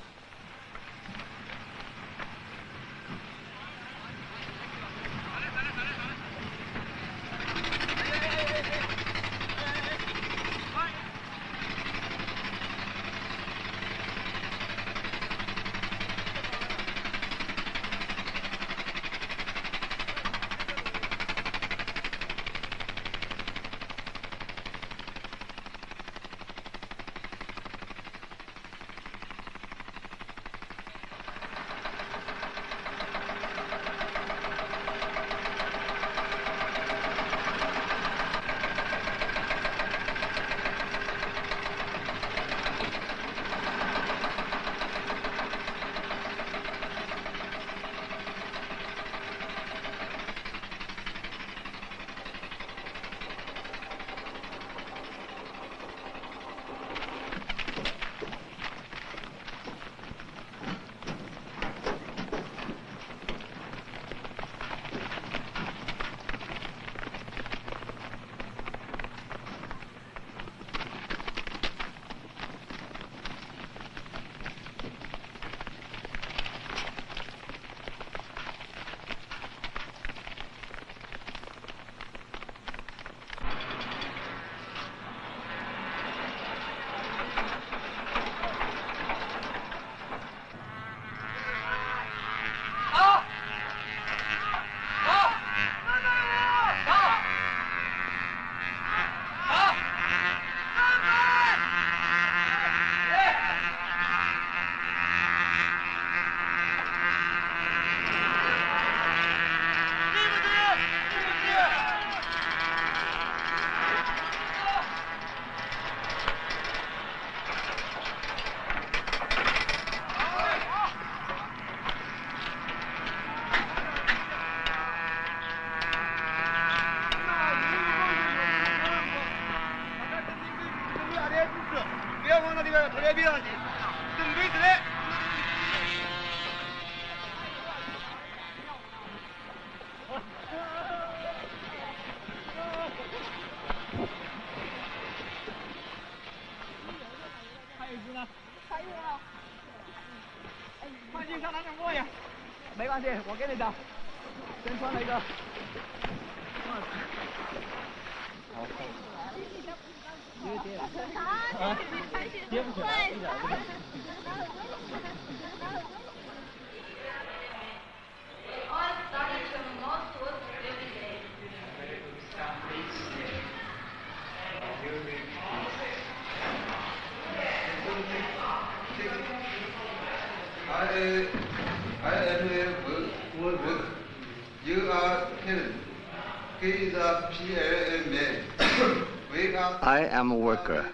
I am a worker.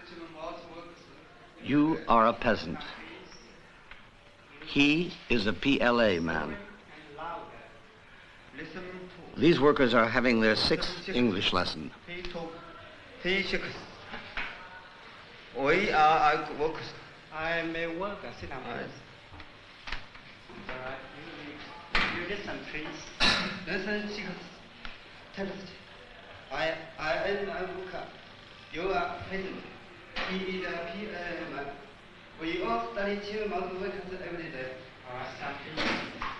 You are a peasant. He is a PLA man. These workers are having their 6th English lesson.
We are workers.
I am a worker. Sit down, please. All right. You listen, please.
Lesson 6. Text. I am a worker. You are peasant. He is a PLA man. We all study two months workers every day.
All right, stop, please.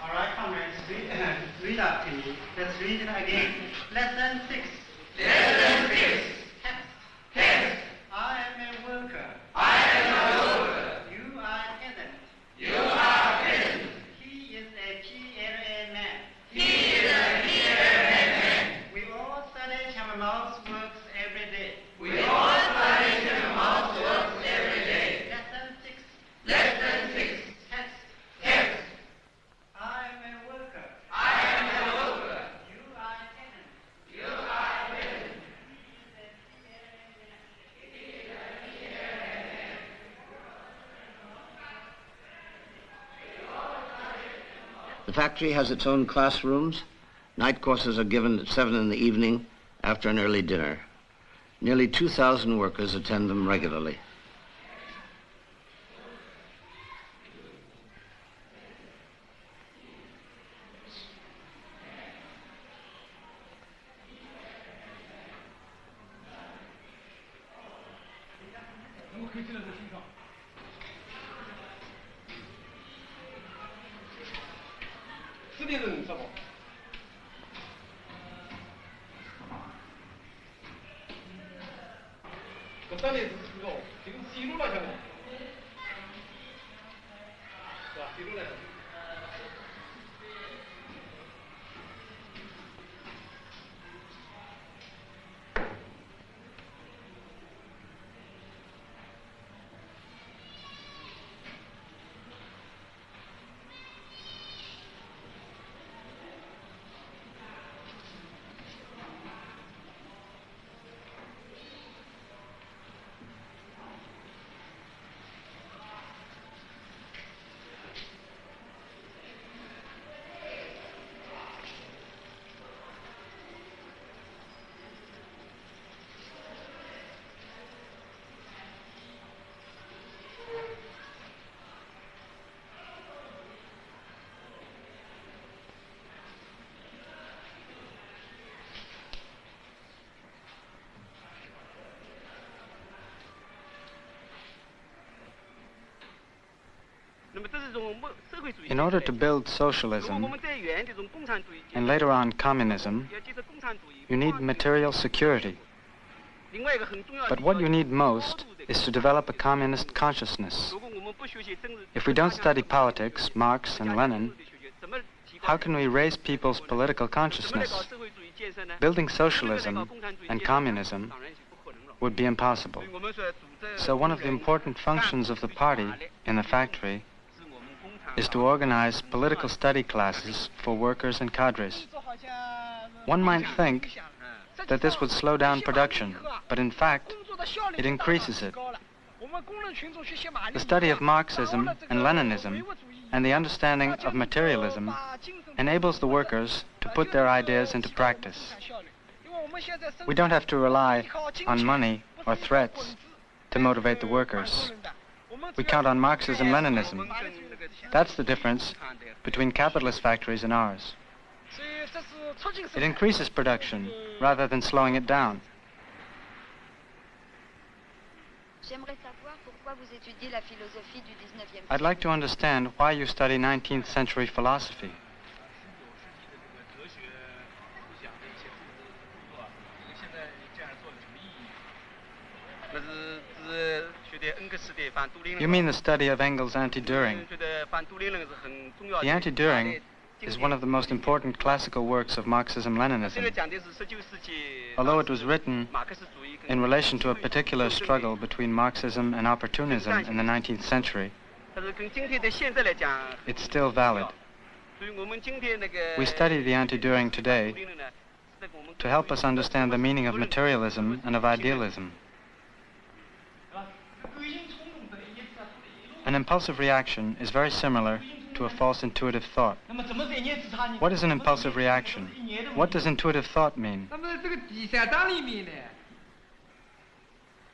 All right, comrades, read up to me. Let's read it again. Lesson 6.
Lesson 6. Text.
I am a worker.
I am a worker.
You are a peasant.
You are peasant.
He is a PLA man.
He is a PLA man.
We all study Chamberlain's works every day.
We all study two months works every day.
Lesson 6.
Lesson 6.
Text.
Text.
I am a worker.
I am a worker.
You are a peasant.
You are peasant.
The factory has its own classrooms. Night courses are given at 7 in the evening after an early dinner. Nearly 2,000 workers attend them regularly.
In order to build socialism, and later on communism, you need material security. But what you need most is to develop a communist consciousness. If we don't study politics, Marx and Lenin, how can we raise people's political consciousness? Building socialism and communism would be impossible. So one of the important functions of the party in the factory is to organize political study classes for workers and cadres. One might think that this would slow down production, but in fact, it increases it. The study of Marxism and Leninism and the understanding of materialism enables the workers to put their ideas into practice. We don't have to rely on money or threats to motivate the workers. We count on Marxism-Leninism. That's the difference between capitalist factories and ours. It increases production rather than slowing it down. I'd like to understand why you study 19th century philosophy. You mean the study of Engels' anti-Düring. The anti-Düring is one of the most important classical works of Marxism-Leninism. Although it was written in relation to a particular struggle between Marxism and opportunism in the 19th century, it's still valid. We study the anti-Düring today to help us understand the meaning of materialism and of idealism. An impulsive reaction is very similar to a false intuitive thought. What is an impulsive reaction? What does intuitive thought mean?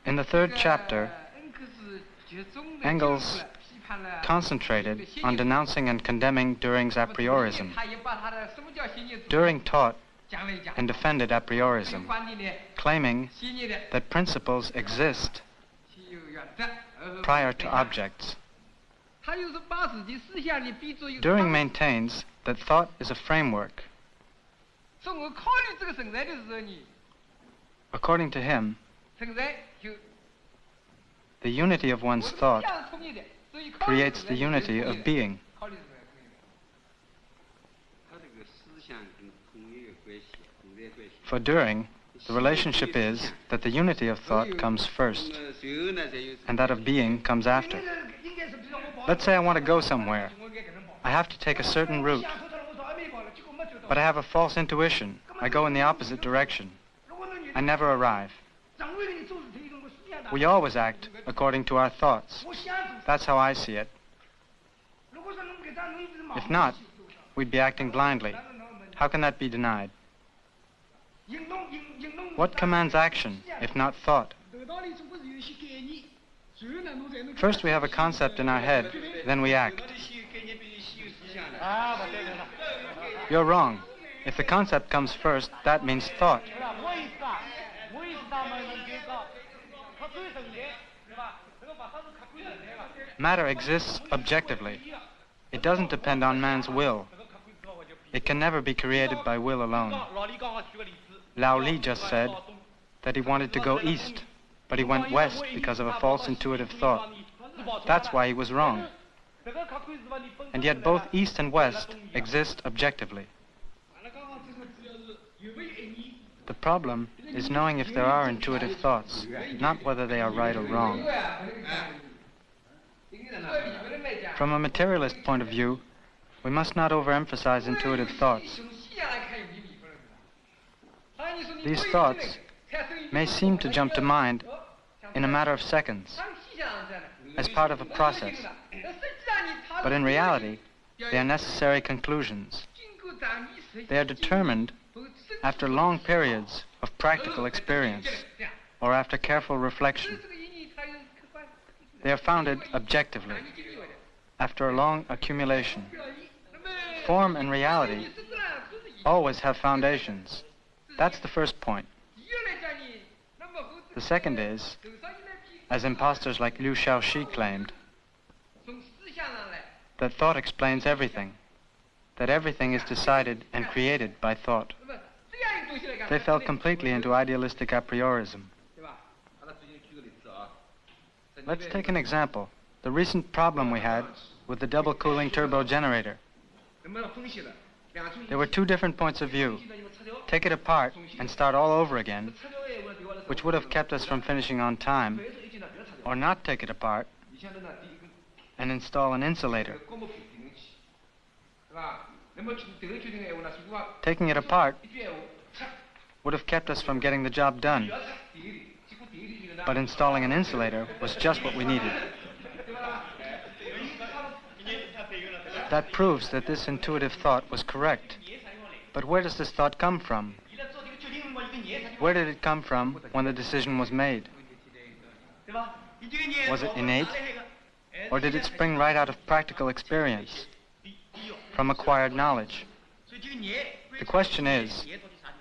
In the third chapter, Engels concentrated on denouncing and condemning Düring's a priorism. Düring taught and defended a priorism, claiming that principles exist prior to objects. Düring maintains that thought is a framework. According to him, the unity of one's thought creates the unity of being. For Düring, the relationship is that the unity of thought comes first, and that of being comes after. Let's say I want to go somewhere. I have to take a certain route, but I have a false intuition. I go in the opposite direction. I never arrive. We always act according to our thoughts. That's how I see it. If not, we'd be acting blindly. How can that be denied? What commands action, if not thought? First we have a concept in our head, then we act. You're wrong. If the concept comes first, that means thought. Matter exists objectively. It doesn't depend on man's will. It can never be created by will alone. Lao Li just said that he wanted to go east, but he went west because of a false intuitive thought. That's why he was wrong. And yet both east and west exist objectively. The problem is knowing if there are intuitive thoughts, not whether they are right or wrong. From a materialist point of view, we must not overemphasize intuitive thoughts. These thoughts may seem to jump to mind in a matter of seconds, as part of a process. But in reality, they are necessary conclusions. They are determined after long periods of practical experience, or after careful reflection. They are founded objectively, after a long accumulation. Form and reality always have foundations. That's the first point. The second is, as impostors like Liu Shaoxi claimed, that thought explains everything, that everything is decided and created by thought. They fell completely into idealistic a priorism. Let's take an example, the recent problem we had with the double cooling turbo generator. There were two different points of view. Take it apart and start all over again, which would have kept us from finishing on time, or not take it apart and install an insulator. Taking it apart would have kept us from getting the job done, but installing an insulator was just what we needed. That proves that this intuitive thought was correct. But where does this thought come from? Where did it come from when the decision was made? Was it innate? Or did it spring right out of practical experience, from acquired knowledge? The question is,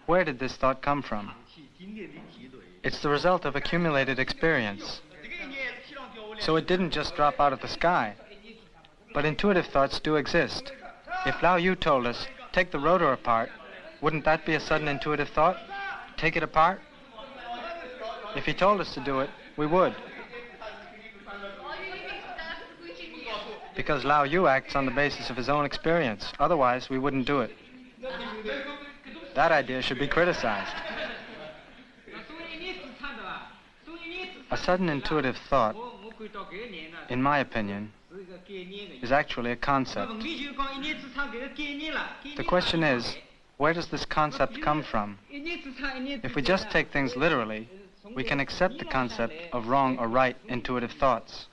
where did this thought come from? It's the result of accumulated experience. So it didn't just drop out of the sky. But intuitive thoughts do exist. If Lao Yu told us, take the rotor apart, wouldn't that be a sudden intuitive thought? Take it apart? If he told us to do it, we would. Because Lao Yu acts on the basis of his own experience. Otherwise, we wouldn't do it. That idea should be criticized. A sudden intuitive thought, in my opinion, is actually a concept. The question is, where does this concept come from? If we just take things literally, we can accept the concept of wrong or right intuitive thoughts.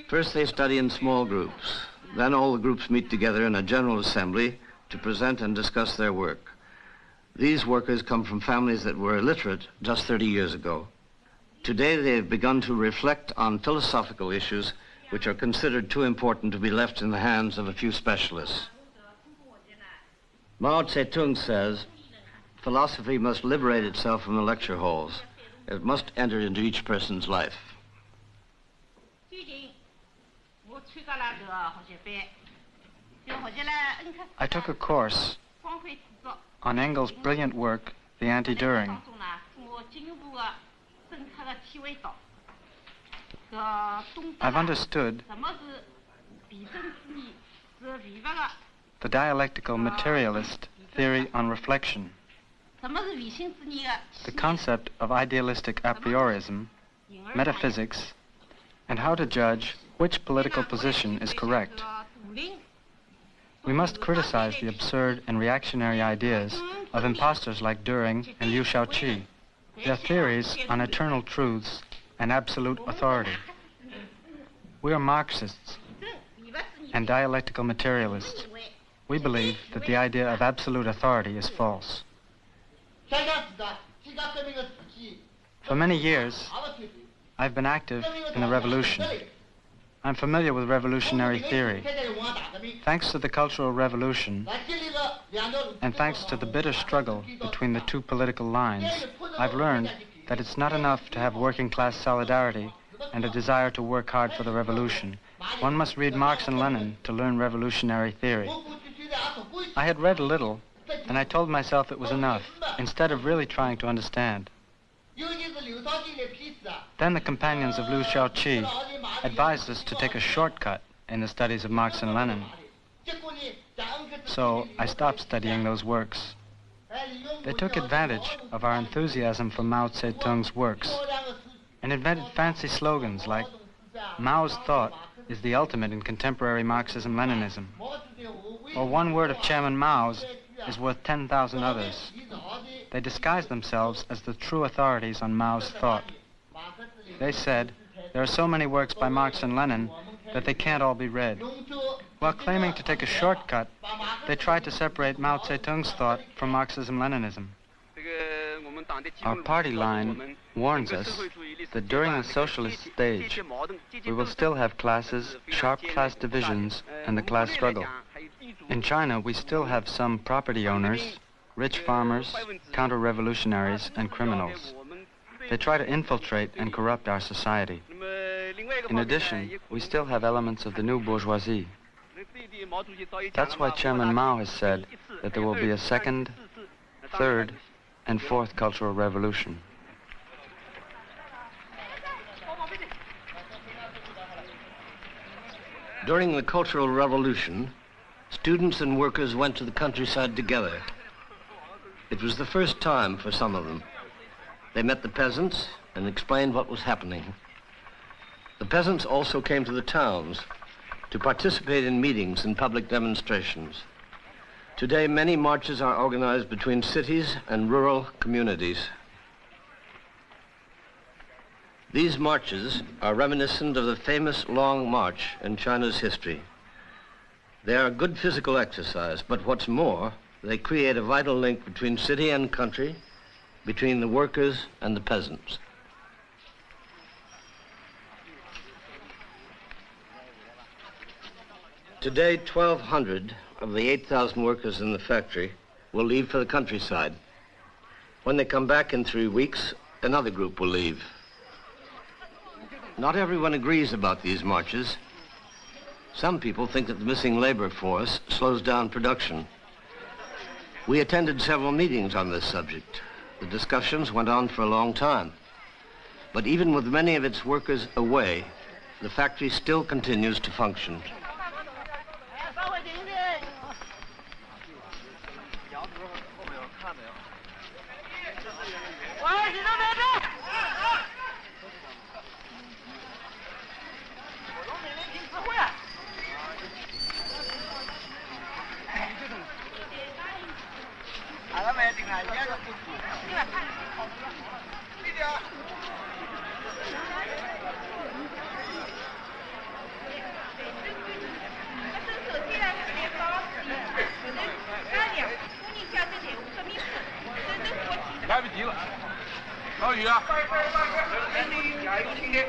First they study in small groups. Then all the groups meet together in a general assembly to present and discuss their work. These workers come from families that were illiterate just 30 years ago. Today they have begun to reflect on philosophical issues which are considered too important to be left in the hands of a few specialists. Mao Zedong says, philosophy must liberate itself from the lecture halls. It must enter into each person's life.
I took a course on Engels' brilliant work, The Anti-Düring. I've understood the dialectical materialist theory on reflection, the concept of idealistic a priorism, metaphysics, and how to judge which political position is correct. We must criticize the absurd and reactionary ideas of impostors like Düring and Liu Shaoqi, their theories on eternal truths and absolute authority. We are Marxists and dialectical materialists. We believe that the idea of absolute authority is false. For many years, I've been active in the revolution. I'm familiar with revolutionary theory. Thanks to the Cultural Revolution, and thanks to the bitter struggle between the two political lines, I've learned that it's not enough to have working-class solidarity and a desire to work hard for the revolution. One must read Marx and Lenin to learn revolutionary theory. I had read a little, and I told myself it was enough, instead of really trying to understand. Then the companions of Liu Shaoqi advised us to take a shortcut in the studies of Marx and Lenin. So I stopped studying those works. They took advantage of our enthusiasm for Mao Zedong's works and invented fancy slogans like, Mao's thought is the ultimate in contemporary Marxism-Leninism, or one word of Chairman Mao's is worth 10,000 others. They disguised themselves as the true authorities on Mao's thought. They said, there are so many works by Marx and Lenin that they can't all be read. While claiming to take a shortcut, they tried to separate Mao Zedong's thought from Marxism-Leninism. Our party line warns us that during the socialist stage, we will still have classes, sharp class divisions, and the class struggle. In China, we still have some property owners, rich farmers, counter-revolutionaries, and criminals. They try to infiltrate and corrupt our society. In addition, we still have elements of the new bourgeoisie. That's why Chairman Mao has said that there will be a second, third, and fourth Cultural Revolution.
During the Cultural Revolution, students and workers went to the countryside together. It was the first time for some of them. They met the peasants and explained what was happening. The peasants also came to the towns to participate in meetings and public demonstrations. Today, many marches are organized between cities and rural communities. These marches are reminiscent of the famous Long March in China's history. They are good physical exercise, but what's more, they create a vital link between city and country, between the workers and the peasants. Today, 1,200 of the 8,000 workers in the factory will leave for the countryside. When they come back in 3 weeks, another group will leave. Not everyone agrees about these marches. Some people think that the missing labor force slows down production. We attended several meetings on this subject. The discussions went on for a long time. But even with many of its workers away, the factory still continues to function.
老于啊，人民加油请的，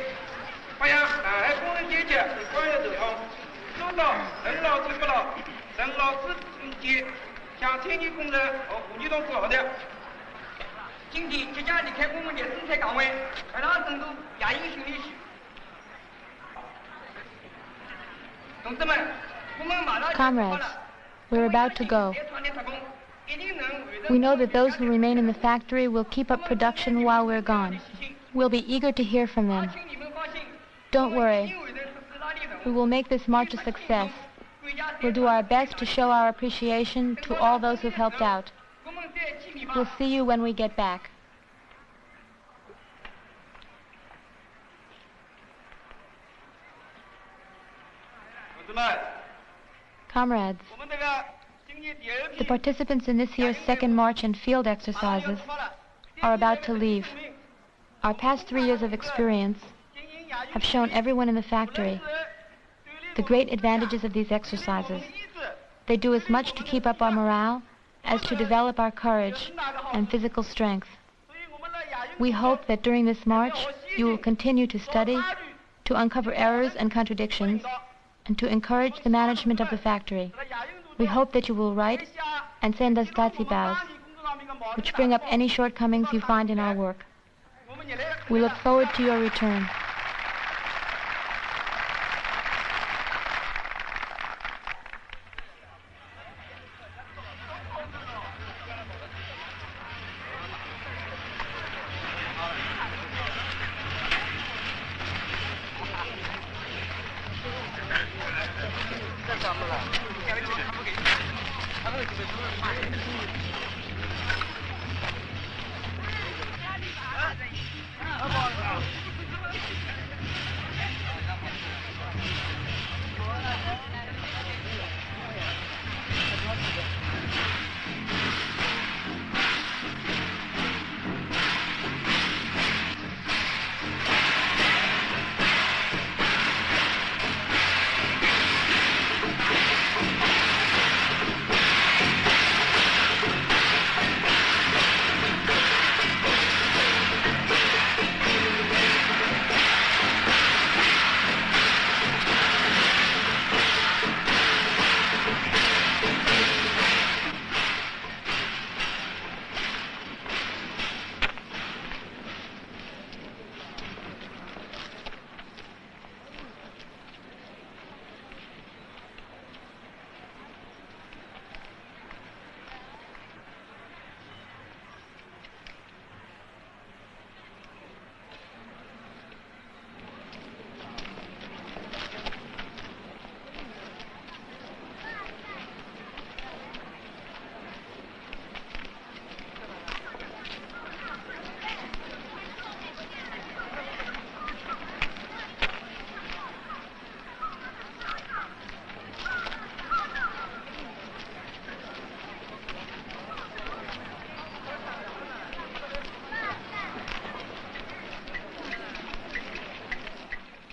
发扬上海工人阶级广有作用，做到任劳任不劳，任劳任节，向参与工人和妇女同志号召。今天即将离开我们的生产岗位，非常深度亚英训练区。同志们，我们马上
Comrades, we're about to go. We know that those who remain in the factory will keep up production while we're gone. We'll be eager to hear from them. Don't worry. We will make this march a success. We'll do our best to show our appreciation to all those who've helped out. We'll see you when we get back. Comrades, the participants in this year's second march and field exercises are about to leave. Our past 3 years of experience have shown everyone in the factory the great advantages of these exercises. They do as much to keep up our morale as to develop our courage and physical strength. We hope that during this march you will continue to study, to uncover errors and contradictions, and to encourage the management of the factory. We hope that you will write and send us datsibas, which bring up any shortcomings you find in our work. We look forward to your return.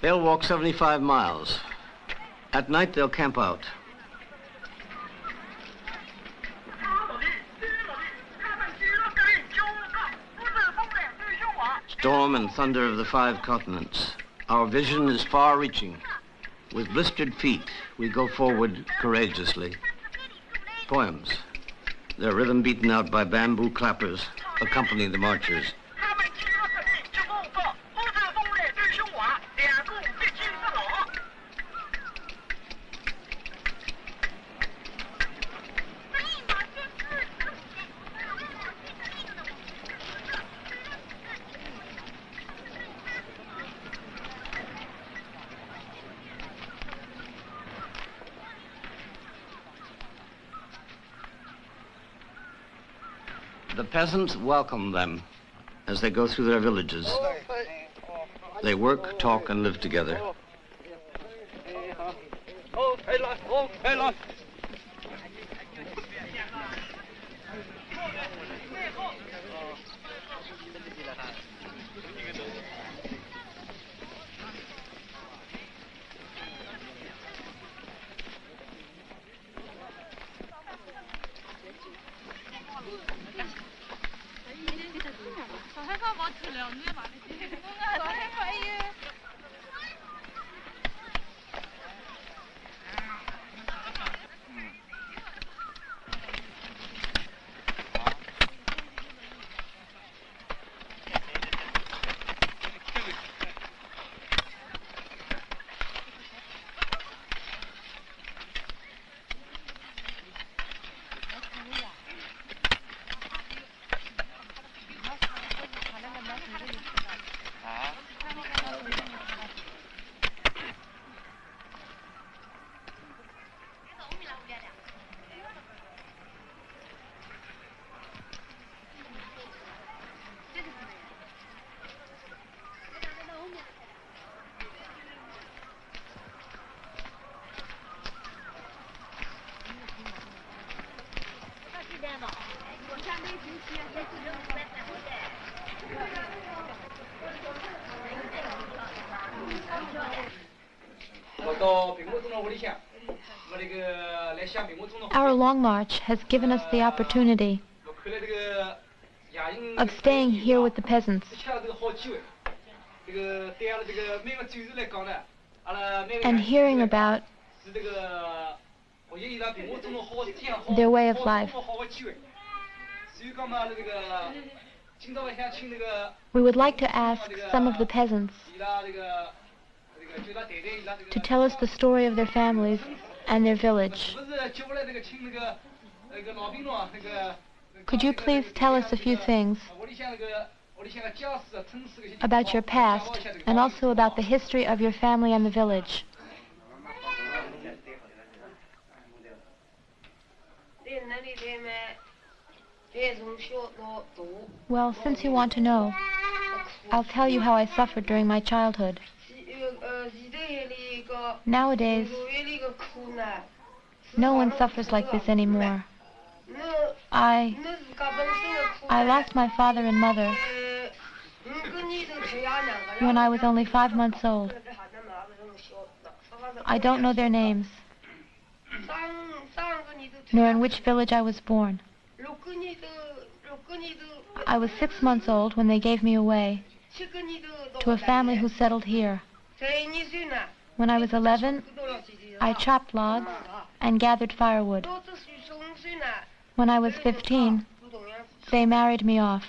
They'll walk 75 miles. At night, they'll camp out. Storm and thunder of the 5 continents. Our vision is far-reaching. With blistered feet, we go forward courageously. Poems. Their rhythm beaten out by bamboo clappers accompany the marchers. The peasants welcome them as they go through their villages. They work, talk, and live together.
Our long march has given us the opportunity of staying here with the peasants and hearing about their way of life. We would like to ask some of the peasants to tell us the story of their families and their village. Could you please tell us a few things about your past and also about the history of your family and the village? Well, since you want to know, I'll tell you how I suffered during my childhood. Nowadays, no one suffers like this anymore. I lost my father and mother when I was only 5 months old. I don't know their names, nor in which village I was born. I was 6 months old when they gave me away to a family who settled here. When I was 11, I chopped logs and gathered firewood. When I was 15, they married me off.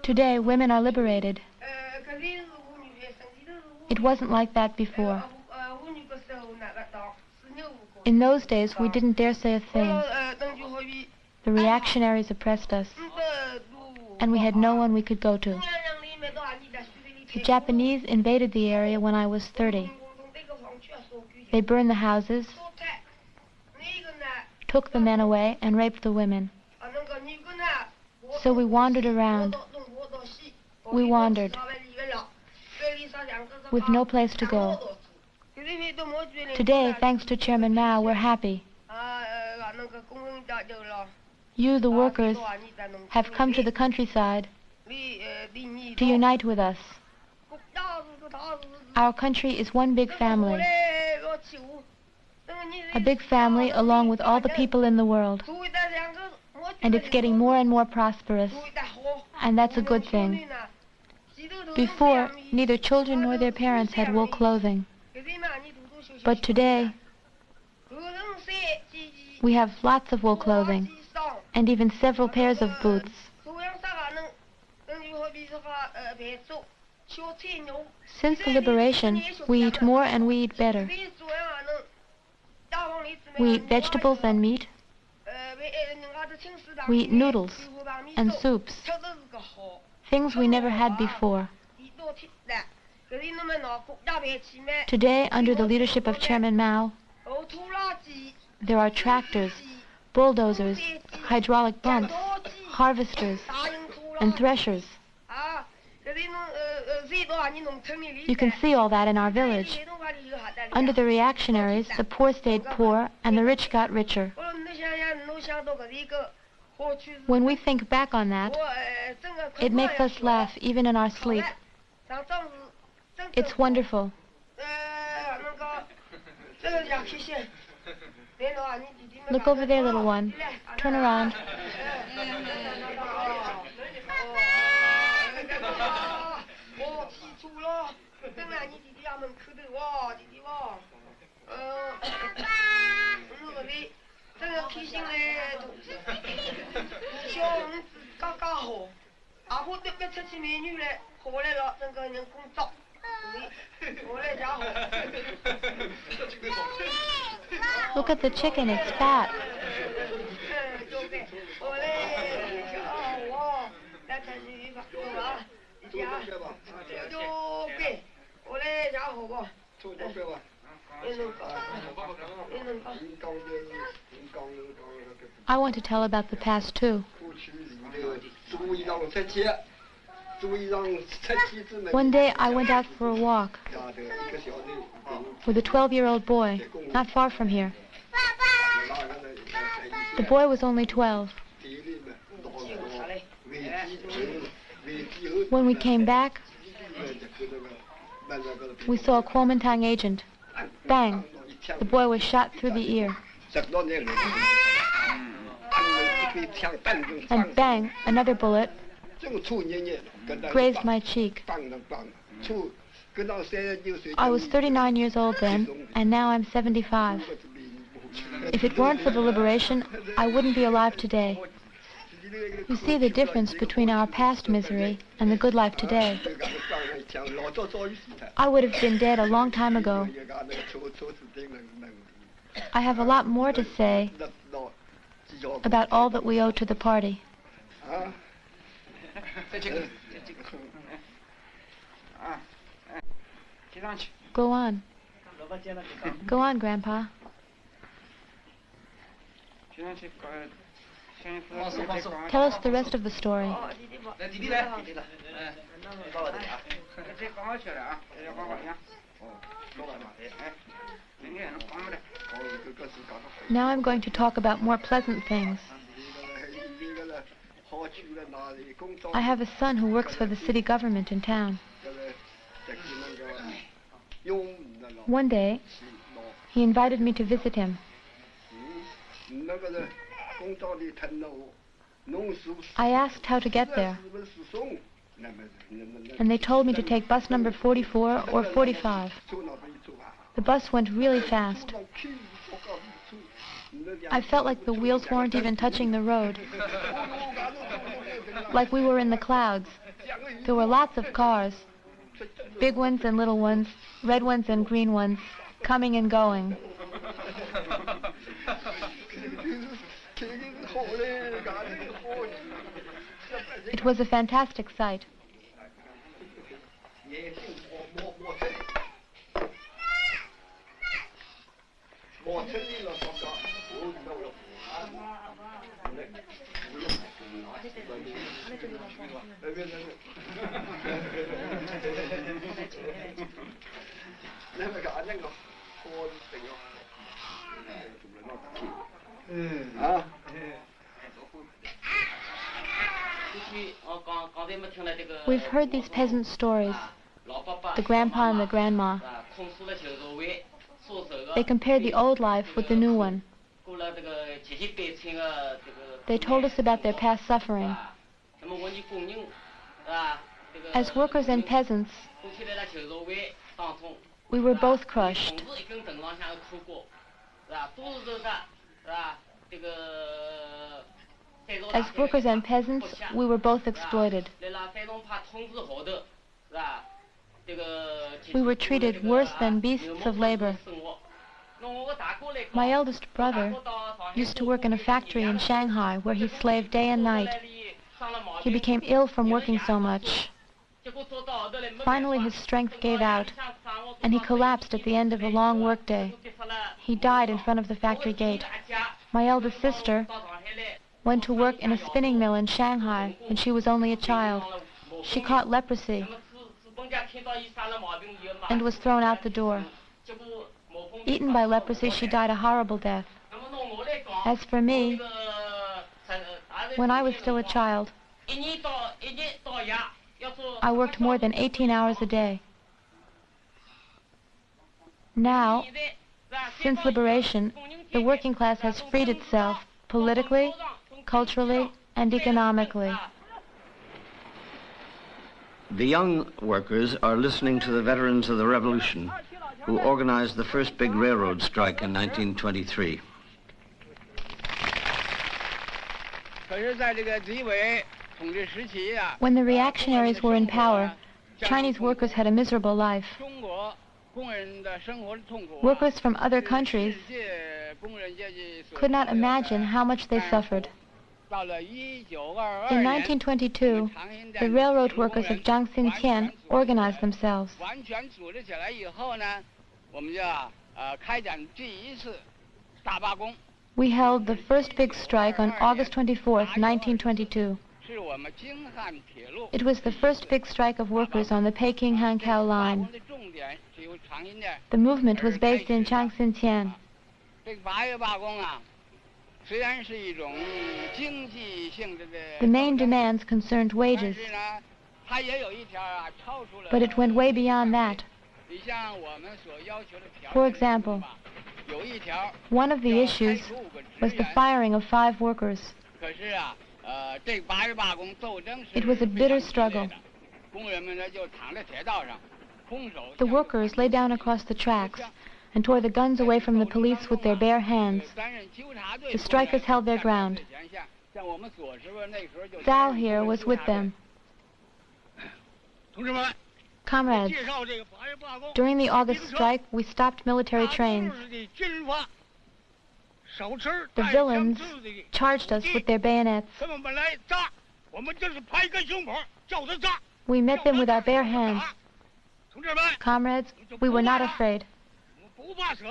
Today, women are liberated. It wasn't like that before. In those days, we didn't dare say a thing. The reactionaries oppressed us, and we had no one we could go to. The Japanese invaded the area when I was 30. They burned the houses, took the men away, and raped the women. So we wandered around. We wandered, with no place to go. Today, thanks to Chairman Mao, we're happy. You, the workers, have come to the countryside to unite with us. Our country is one big family. A big family along with all the people in the world. And it's getting more and more prosperous. And that's a good thing. Before, neither children nor their parents had wool clothing. But today, we have lots of wool clothing, and even several pairs of boots. Since the liberation, we eat more and we eat better. We eat vegetables and meat. We eat noodles and soups, things we never had before. Today, under the leadership of Chairman Mao, there are tractors, bulldozers, hydraulic pumps, harvesters, and threshers. You can see all that in our village. Under the reactionaries, the poor stayed poor and the rich got richer. When we think back on that, it makes us laugh even in our sleep. It's wonderful. Look over there, little one. Turn around. Look at the chicken, it's fat. I want to tell about the past too. One day I went out for a walk with a 12-year-old boy, not far from here. The boy was only 12. When we came back, we saw a Kuomintang agent. Bang! The boy was shot through the ear. And bang! Another bullet grazed my cheek. I was 39 years old then, and now I'm 75. If it weren't for the liberation, I wouldn't be alive today. You see the difference between our past misery and the good life today. I would have been dead a long time ago. I have a lot more to say about all that we owe to the party. Go on. Go on, Grandpa. Tell us the rest of the story. Now I'm going to talk about more pleasant things. I have a son who works for the city government in town. One day, he invited me to visit him. I asked how to get there, and they told me to take bus number 44 or 45. The bus went really fast. I felt like the wheels weren't even touching the road, like we were in the clouds. There were lots of cars, big ones and little ones, red ones and green ones, coming and going. It was a fantastic sight. We've heard these peasant stories, the grandpa and the grandma. They compared the old life with the new one. They told us about their past suffering. As workers and peasants, we were both crushed. As workers and peasants, we were both exploited. We were treated worse than beasts of labor. My eldest brother used to work in a factory in Shanghai where he slaved day and night. He became ill from working so much. Finally, his strength gave out, and he collapsed at the end of a long workday. He died in front of the factory gate. My eldest sister went to work in a spinning mill in Shanghai when she was only a child. She caught leprosy and was thrown out the door. Eaten by leprosy, she died a horrible death. As for me, when I was still a child, I worked more than 18 hours a day. Now, Since liberation, the working class has freed itself politically, culturally, and economically.
The young workers are listening to the veterans of the revolution who organized the first big railroad strike in 1923.
When the reactionaries were in power, Chinese workers had a miserable life. Workers from other countries could not imagine how much they suffered. In 1922, the railroad workers of Jiangxintian organized themselves. We held the first big strike on August 24th, 1922. It was the first big strike of workers on the Peking-Hankow line. The movement was based in Jiangxintian. The main demands concerned wages, but it went way beyond that. For example, one of the issues was the firing of 5 workers. It was a bitter struggle. The workers lay down across the tracks and tore the guns away from the police with their bare hands. The strikers held their ground. Thou here was with them. Comrades, during the August strike, we stopped military trains. The villains charged us with their bayonets. We met them with our bare hands. Comrades, we were not afraid.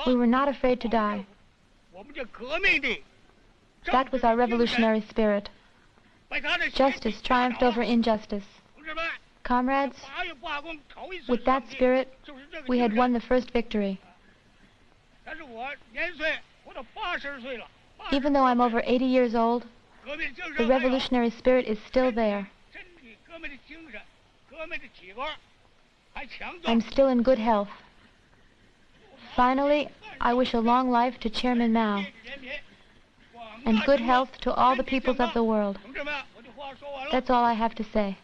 We were not afraid to die. That was our revolutionary spirit. Justice triumphed over injustice. Comrades, with that spirit, we had won the first victory. Even though I'm over 80 years old, the revolutionary spirit is still there. I'm still in good health. Finally, I wish a long life to Chairman Mao and good health to all the peoples of the world. That's all I have to say.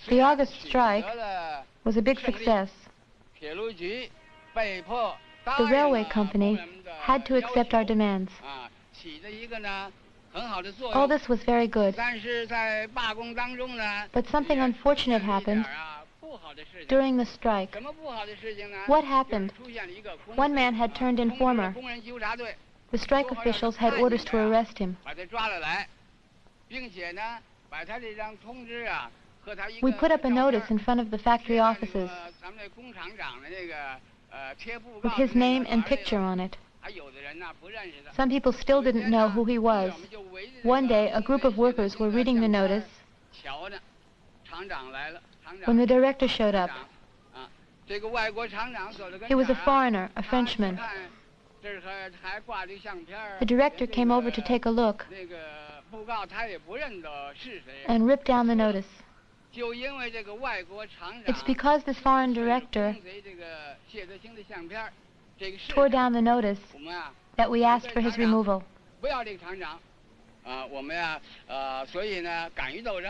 The August strike was a big success. The railway company had to accept our demands. All this was very good. But something unfortunate happened during the strike. What happened? One man had turned informer. The strike officials had orders to arrest him. We put up a notice in front of the factory offices with his name and picture on it. Some people still didn't know who he was. One day, a group of workers were reading the notice when the director showed up. He was a foreigner, a Frenchman. The director came over to take a look and ripped down the notice. It's because this foreign director tore down the notice that we asked for his removal. We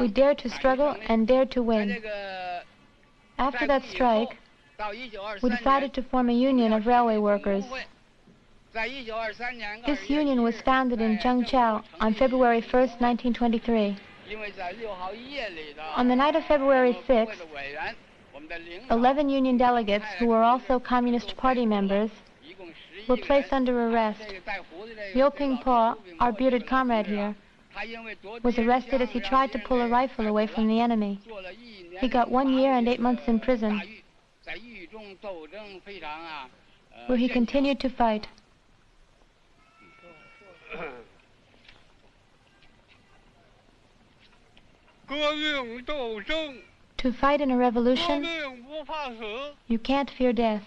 dared to struggle and dared to win. After that strike, we decided to form a union of railway workers. This union was founded in Zhengzhou on February 1st, 1923. On the night of February 6th, 11 union delegates, who were also Communist Party members, were placed under arrest. Liu Pingpo, our bearded comrade here, was arrested as he tried to pull a rifle away from the enemy. He got 1 year and 8 months in prison, where he continued to fight. To fight in a revolution, you can't fear death.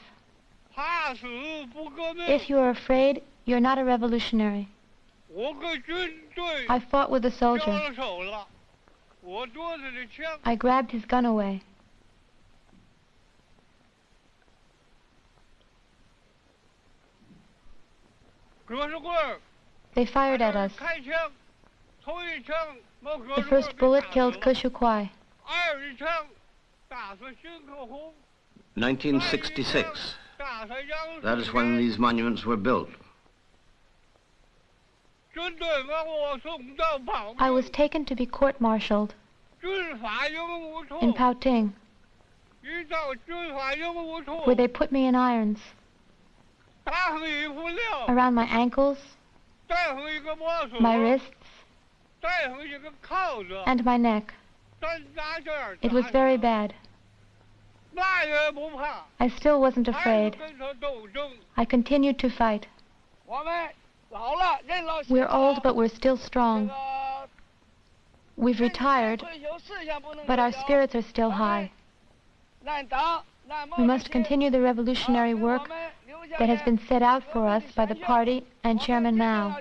If you are afraid, you're not a revolutionary. I fought with a soldier. I grabbed his gun away. They fired at us. The first bullet killed Kushu Kwai.
1966. That is when these monuments were built.
I was taken to be court-martialed in Pouting, where they put me in irons around my ankles, my wrists, and my neck. It was very bad. I still wasn't afraid. I continued to fight. We're old, but we're still strong. We've retired, but our spirits are still high. We must continue the revolutionary work that has been set out for us by the party and Chairman Mao.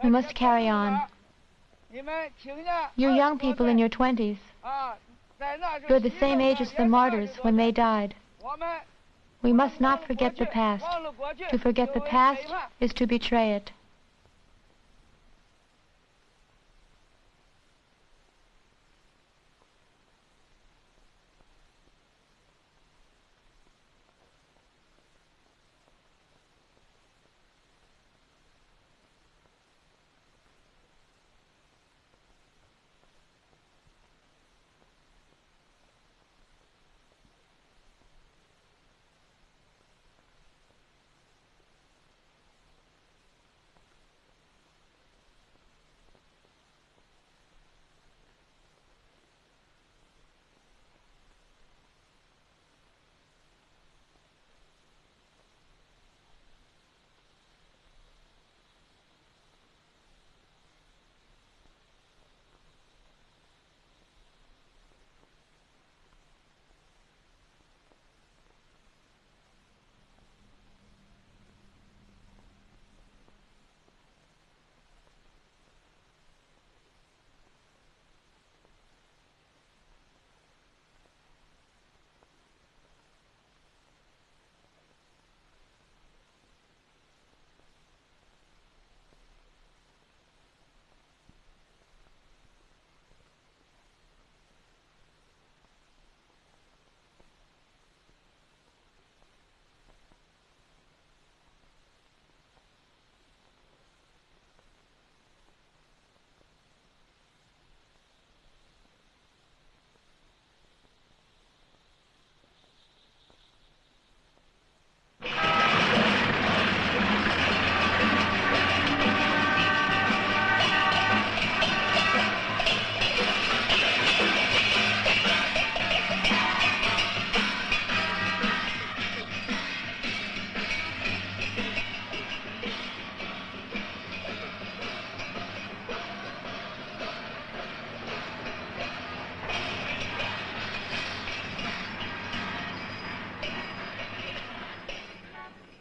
We must carry on. You're young people in your 20s. You're the same age as the martyrs when they died. We must not forget the past. To forget the past is to betray it.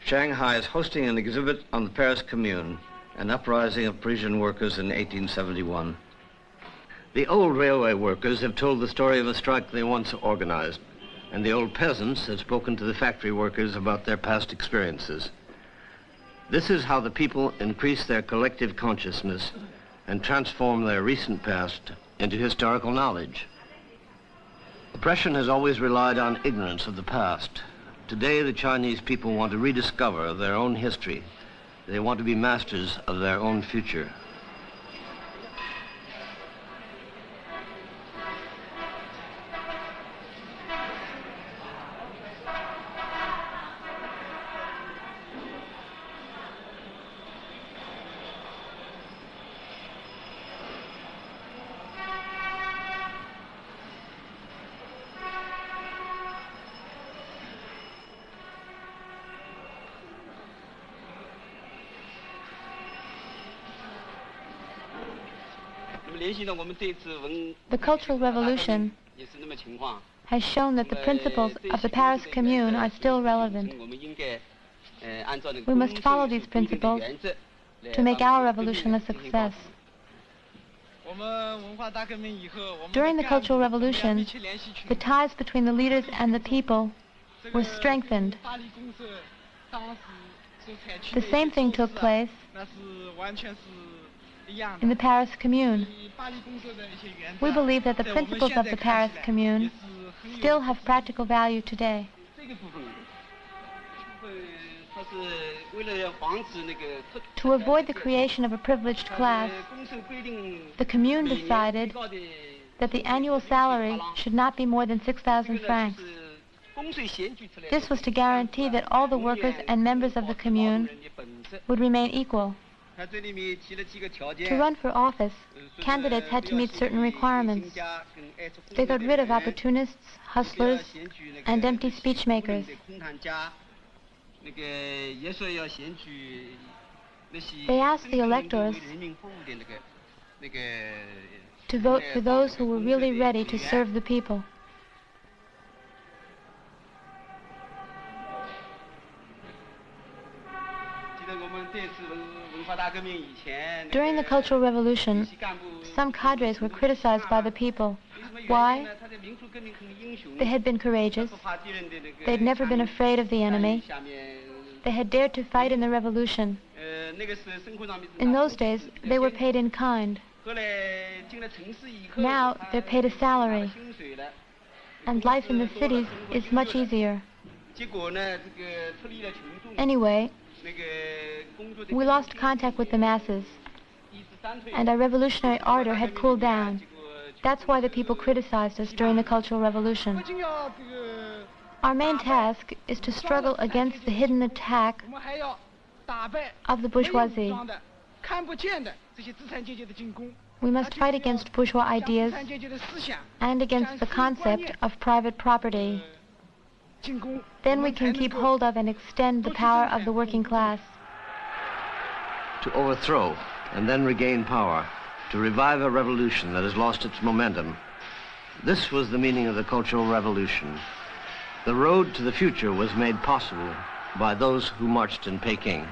Shanghai is hosting an exhibit on the Paris Commune, an uprising of Parisian workers in 1871. The old railway workers have told the story of a strike they once organized, and the old peasants have spoken to the factory workers about their past experiences. This is how the people increase their collective consciousness and transform their recent past into historical knowledge. Oppression has always relied on ignorance of the past. Today, the Chinese people want to rediscover their own history. They want to be masters of their own future.
The Cultural Revolution has shown that the principles of the Paris Commune are still relevant. We must follow these principles to make our revolution a success. During the Cultural Revolution, the ties between the leaders and the people were strengthened. The same thing took place in the Paris Commune. We believe that the principles of the Paris Commune still have practical value today. To avoid the creation of a privileged class, the Commune decided that the annual salary should not be more than 6,000 francs. This was to guarantee that all the workers and members of the Commune would remain equal. To run for office, candidates had to meet certain requirements. They got rid of opportunists, hustlers, and empty speechmakers. They asked the electors to vote for those who were really ready to serve the people. During the Cultural Revolution, some cadres were criticized by the people. Why? They had been courageous. They had never been afraid of the enemy. They had dared to fight in the revolution. In those days, they were paid in kind. Now, they're paid a salary. And life in the cities is much easier. Anyway, we lost contact with the masses, and our revolutionary ardor had cooled down. That's why the people criticized us during the Cultural Revolution. Our main task is to struggle against the hidden attack of the bourgeoisie. We must fight against bourgeois ideas and against the concept of private property. Then we can keep hold of and extend the power of the working class.
To overthrow and then regain power, to revive a revolution that has lost its momentum. This was the meaning of the Cultural Revolution. The road to the future was made possible by those who marched in Peking.